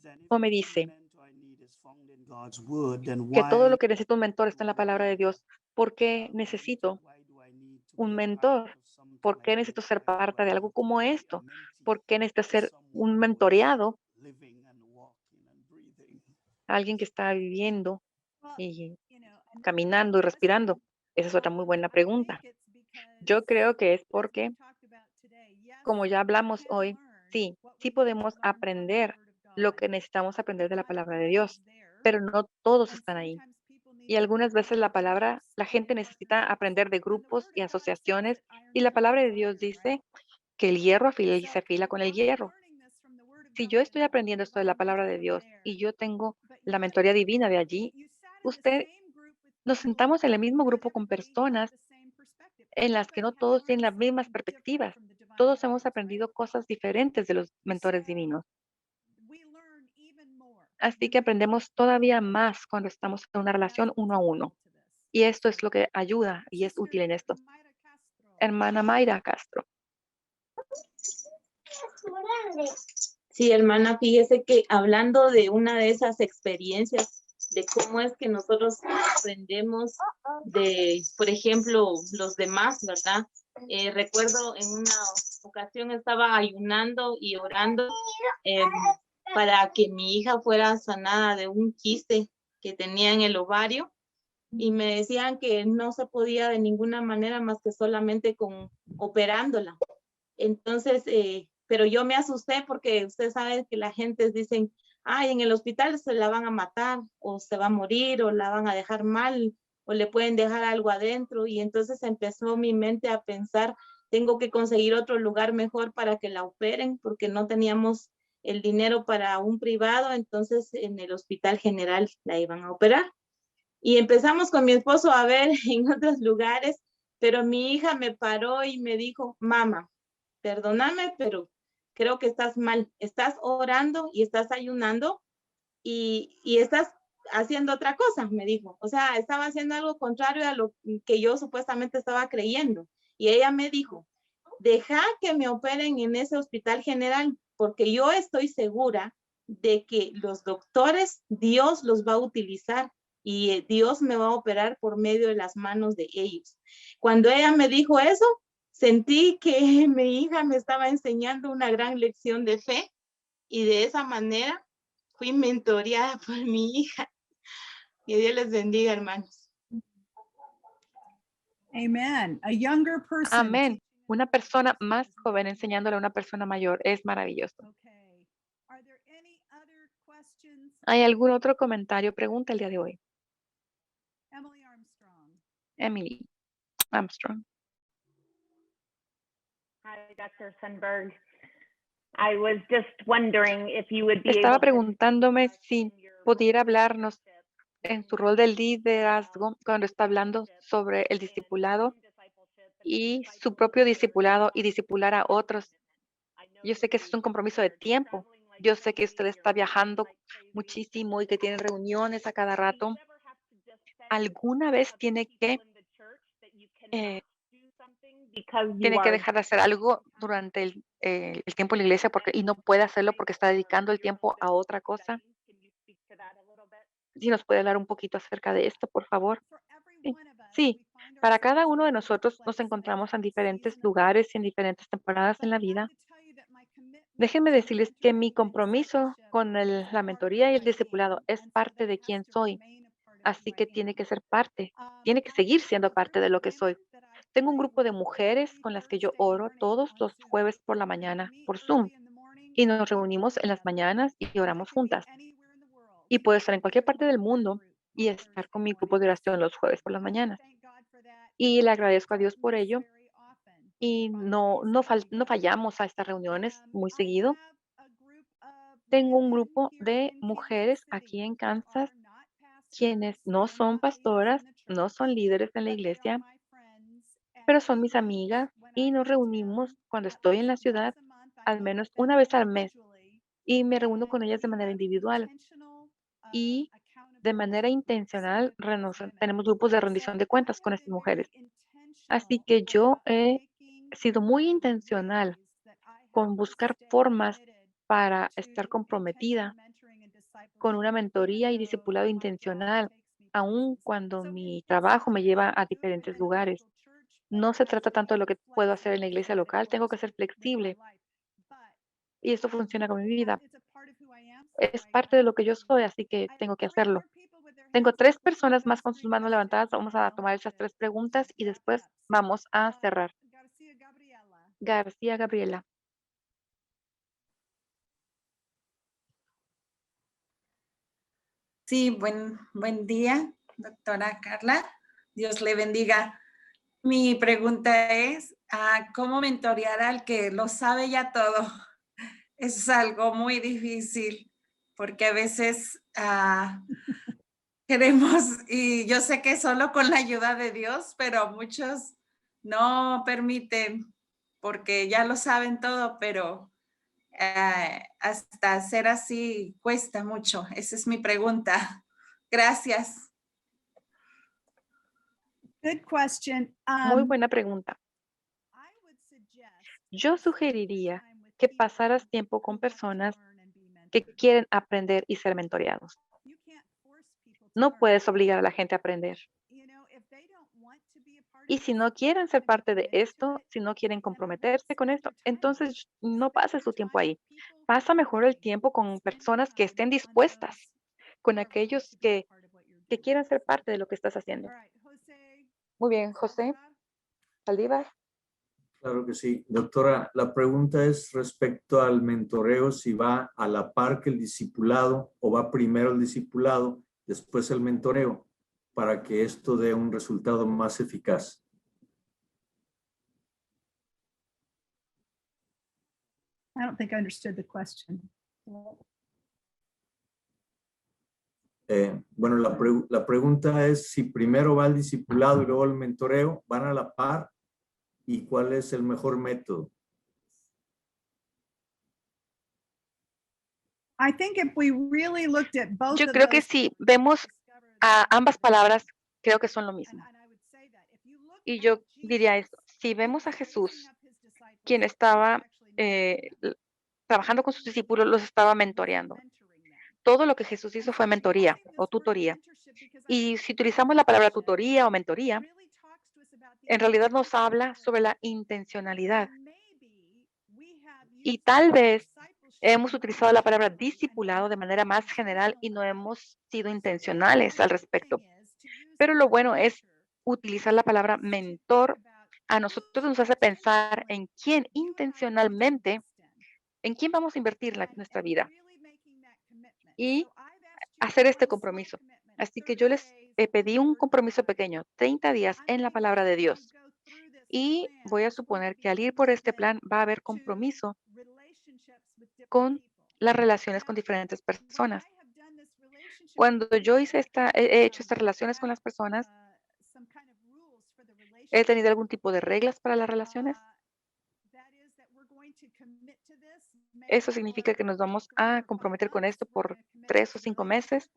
then if o me every dice mentor I need is found in God's word, then que todo why lo que necesita un mentor está en la do I palabra de need Dios, ¿por qué a necesito mentor? Why do I need to un be a part mentor? of something ¿Por like qué this? necesito ser Why do parte I de algo need to como be a esto? mentee ¿Por qué necesito to ser un someone who is mentoreado living and walking and breathing? a alguien que está viviendo Well, y you know, another caminando y good respirando? question. Esa es otra muy buena I think pregunta. it's because, Yo creo que es as we've porque, talked about today, yes, como ya you hablamos can hoy, learn Sí, sí podemos aprender lo que necesitamos aprender de la palabra de Dios, pero no todos están ahí. Y algunas veces la gente necesita aprender de grupos y asociaciones, y la palabra de Dios dice que el hierro afila y se afila con el hierro. Si yo estoy aprendiendo esto de la palabra de Dios y yo tengo la mentoría divina de allí, usted nos sentamos en el mismo grupo con personas en las que no todos tienen las mismas perspectivas. Todos hemos aprendido cosas diferentes de los mentores divinos. Así que aprendemos todavía más cuando estamos en una relación uno a uno. Y esto es lo que ayuda y es útil en esto. Hermana Mayra Castro. Sí, hermana, fíjese que hablando de una de esas experiencias, de cómo es que nosotros aprendemos de, por ejemplo, los demás, ¿verdad? Recuerdo en una ocasión estaba ayunando y orando para que mi hija fuera sanada de un quiste que tenía en el ovario y me decían que no se podía de ninguna manera más que solamente con operándola. Entonces, pero yo me asusté porque usted sabe que la gente dicen, ay, en el hospital se la van a matar o se va a morir o la van a dejar mal o le pueden dejar algo adentro. Y entonces empezó mi mente a pensar, tengo que conseguir otro lugar mejor para que la operen porque no teníamos el dinero para un privado, entonces en el hospital general la iban a operar. Y empezamos con mi esposo a ver en otros lugares, pero mi hija me paró y me dijo, mamá, perdóname, pero creo que estás mal. Estás orando y estás ayunando y estás haciendo otra cosa, me dijo. O sea, estaba haciendo algo contrario a lo que yo supuestamente estaba creyendo. Y ella me dijo, deja que me operen en ese hospital general, porque yo estoy segura de que los doctores, Dios los va a utilizar y Dios me va a operar por medio de las manos de ellos. Cuando ella me dijo eso, sentí que mi hija me estaba enseñando una gran lección de fe y de esa manera fui mentoreada por mi hija. Que Dios les bendiga, hermanos. Amen. A younger person. Amén. Una persona más joven enseñándole a una persona mayor es maravilloso. Okay. Are there any other questions? ¿Hay algún otro comentario o pregunta el día de hoy? Emily Armstrong. Emily Armstrong. Hi, Dr. Sundberg. I was just wondering if you would be Estaba able to preguntándome si pudiera hablarnos en su rol de liderazgo cuando está hablando sobre el discipulado y su propio discipulado y discipular a otros. Yo sé que eso es un compromiso de tiempo. Yo sé que usted está viajando muchísimo y que tiene reuniones a cada rato. ¿Alguna vez tiene que dejar de hacer algo durante el tiempo en la iglesia y no puede hacerlo porque está dedicando el tiempo a otra cosa? Si nos puede hablar un poquito acerca de esto, por favor. Sí, para cada uno de nosotros nos encontramos en diferentes lugares y en diferentes temporadas en la vida. Déjenme decirles que mi compromiso con la mentoría y el discipulado es parte de quién soy, así que tiene que ser parte, tiene que seguir siendo parte de lo que soy. Tengo un grupo de mujeres con las que yo oro todos los jueves por la mañana por Zoom y nos reunimos en las mañanas y oramos juntas. Y puedo estar en cualquier parte del mundo y estar con mi grupo de oración los jueves por las mañanas. Y le agradezco a Dios por ello. Y no fallamos a estas reuniones muy seguido. Tengo un grupo de mujeres aquí en Kansas, quienes no son pastoras, no son líderes en la iglesia, pero son mis amigas y nos reunimos cuando estoy en la ciudad al menos una vez al mes y me reúno con ellas de manera individual y de manera intencional tenemos grupos de rendición de cuentas con estas mujeres. Así que yo he sido muy intencional con buscar formas para estar comprometida con una mentoría y discipulado intencional, aun cuando mi trabajo me lleva a diferentes lugares. No se trata tanto de lo que puedo hacer en la iglesia local, tengo que ser flexible y esto funciona con mi vida. Es parte de lo que yo soy, así que tengo que hacerlo. Tengo 3 personas más con sus manos levantadas. Vamos a tomar esas 3 preguntas y después vamos a cerrar. García Gabriela. Sí, buen día, doctora Carla. Dios le bendiga. Mi pregunta es, ¿cómo mentorear al que lo sabe ya todo? Es algo muy difícil porque a veces queremos, y yo sé que solo con la ayuda de Dios, pero muchos no permiten porque ya lo saben todo, pero hasta ser así cuesta mucho. Esa es mi pregunta. Gracias. Good question. Muy buena pregunta. Yo sugeriría que pasaras tiempo con personas que quieren aprender y ser mentoreados. No puedes obligar a la gente a aprender. Y si no quieren ser parte de esto, si no quieren comprometerse con esto, entonces no pases tu tiempo ahí. Pasa mejor el tiempo con personas que estén dispuestas, con aquellos que quieran ser parte de lo que estás haciendo. Muy bien, José Saldívar. Claro que sí. Doctora, la pregunta es respecto al mentoreo, si va a la par que el discipulado o va primero el discipulado, después el mentoreo, para que esto dé un resultado más eficaz. I don't think I understood the question. Bueno, la pregunta es si primero va el discipulado y luego el mentoreo, ¿van a la par? ¿Y cuál es el mejor método? I think if we really looked at both Yo of creo que those, si vemos a ambas palabras, creo que son lo mismo. Y yo diría esto, si vemos a Jesús, quien estaba trabajando con sus discípulos, los estaba mentoreando. Todo lo que Jesús hizo fue mentoría o tutoría. Y si utilizamos la palabra tutoría o mentoría, en realidad nos habla sobre la intencionalidad. Y tal vez hemos utilizado la palabra discipulado de manera más general y no hemos sido intencionales al respecto. Pero lo bueno es utilizar la palabra mentor. A nosotros nos hace pensar en quién intencionalmente, en quién vamos a invertir nuestra vida y hacer este compromiso. Así que yo les pedí un compromiso pequeño, 30 días en la palabra de Dios. Y voy a suponer que al ir por este plan va a haber compromiso con las relaciones con diferentes personas. Cuando yo he hecho estas relaciones con las personas, ¿he tenido algún tipo de reglas para las relaciones? Eso significa que nos vamos a comprometer con esto por 3 o 5 meses.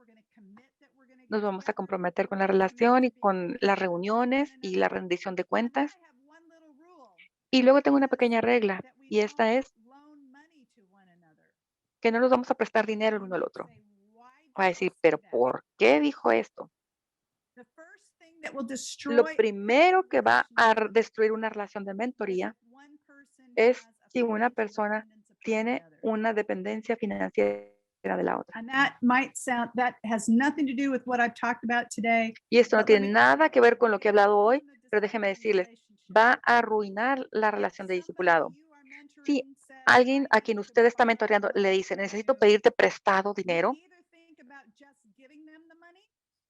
Nos vamos a comprometer con la relación y con las reuniones y la rendición de cuentas. Y luego tengo una pequeña regla, y esta es que no nos vamos a prestar dinero el uno al otro. Va a decir, ¿pero por qué dijo esto? Lo primero que va a destruir una relación de mentoría es si una persona tiene una dependencia financiera de la otra. and that has nothing to do with what I've talked about today. Y esto no tiene nada que ver con lo que he hablado hoy, pero déjeme decirles, va a arruinar la relación de discipulado. Si alguien a quien usted está mentoreando le dice, necesito pedirte prestado dinero,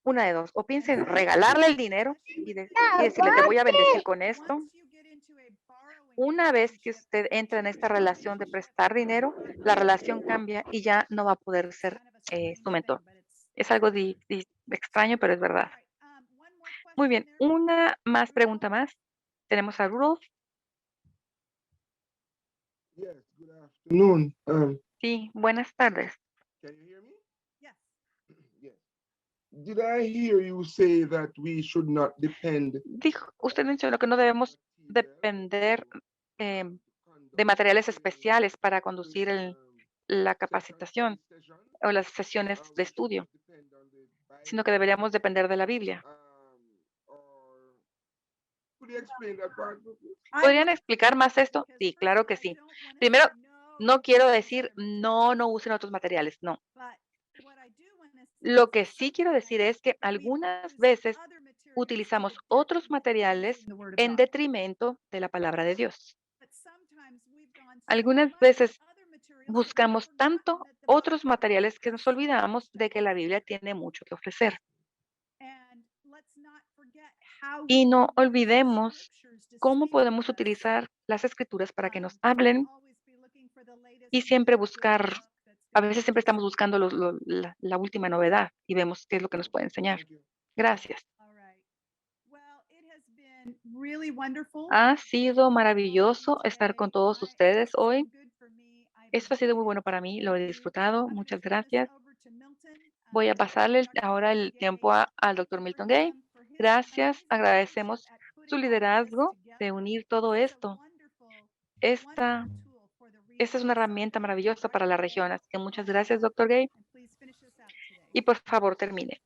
una de dos, o piense en regalarle el dinero y decirle, te voy a bendecir con esto. Una vez que usted entra en esta relación de prestar dinero, la relación cambia y ya no va a poder ser su mentor. Es algo extraño, pero es verdad. Muy bien, una más pregunta más. Tenemos a Rudolph. Yes, good afternoon. Sí, buenas tardes. Can you hear me? Yes. Did I hear you say that we should not depend Usted mencionó que no debemos depender de materiales especiales para conducir la capacitación o las sesiones de estudio, sino que deberíamos depender de la Biblia. Could you explain that part? ¿Podrían explicar más esto? Sí, claro que sí. Primero, no quiero decir no usen otros materiales, no. Lo que sí quiero decir es que algunas veces utilizamos otros materiales en detrimento de la palabra de Dios. Algunas veces buscamos tanto otros materiales que nos olvidamos de que la Biblia tiene mucho que ofrecer. Y no olvidemos cómo podemos utilizar las escrituras para que nos hablen y siempre buscar, a veces siempre estamos buscando la última novedad y vemos qué es lo que nos puede enseñar. Gracias. Ha sido maravilloso estar con todos ustedes hoy. Esto ha sido muy bueno para mí, lo he disfrutado. Muchas gracias. Voy a pasarle ahora el tiempo al Dr. Milton Gay. Gracias, agradecemos su liderazgo de unir todo esto. Esta es una herramienta maravillosa para la región, así que muchas gracias, Dr. Gay. Y por favor, termine.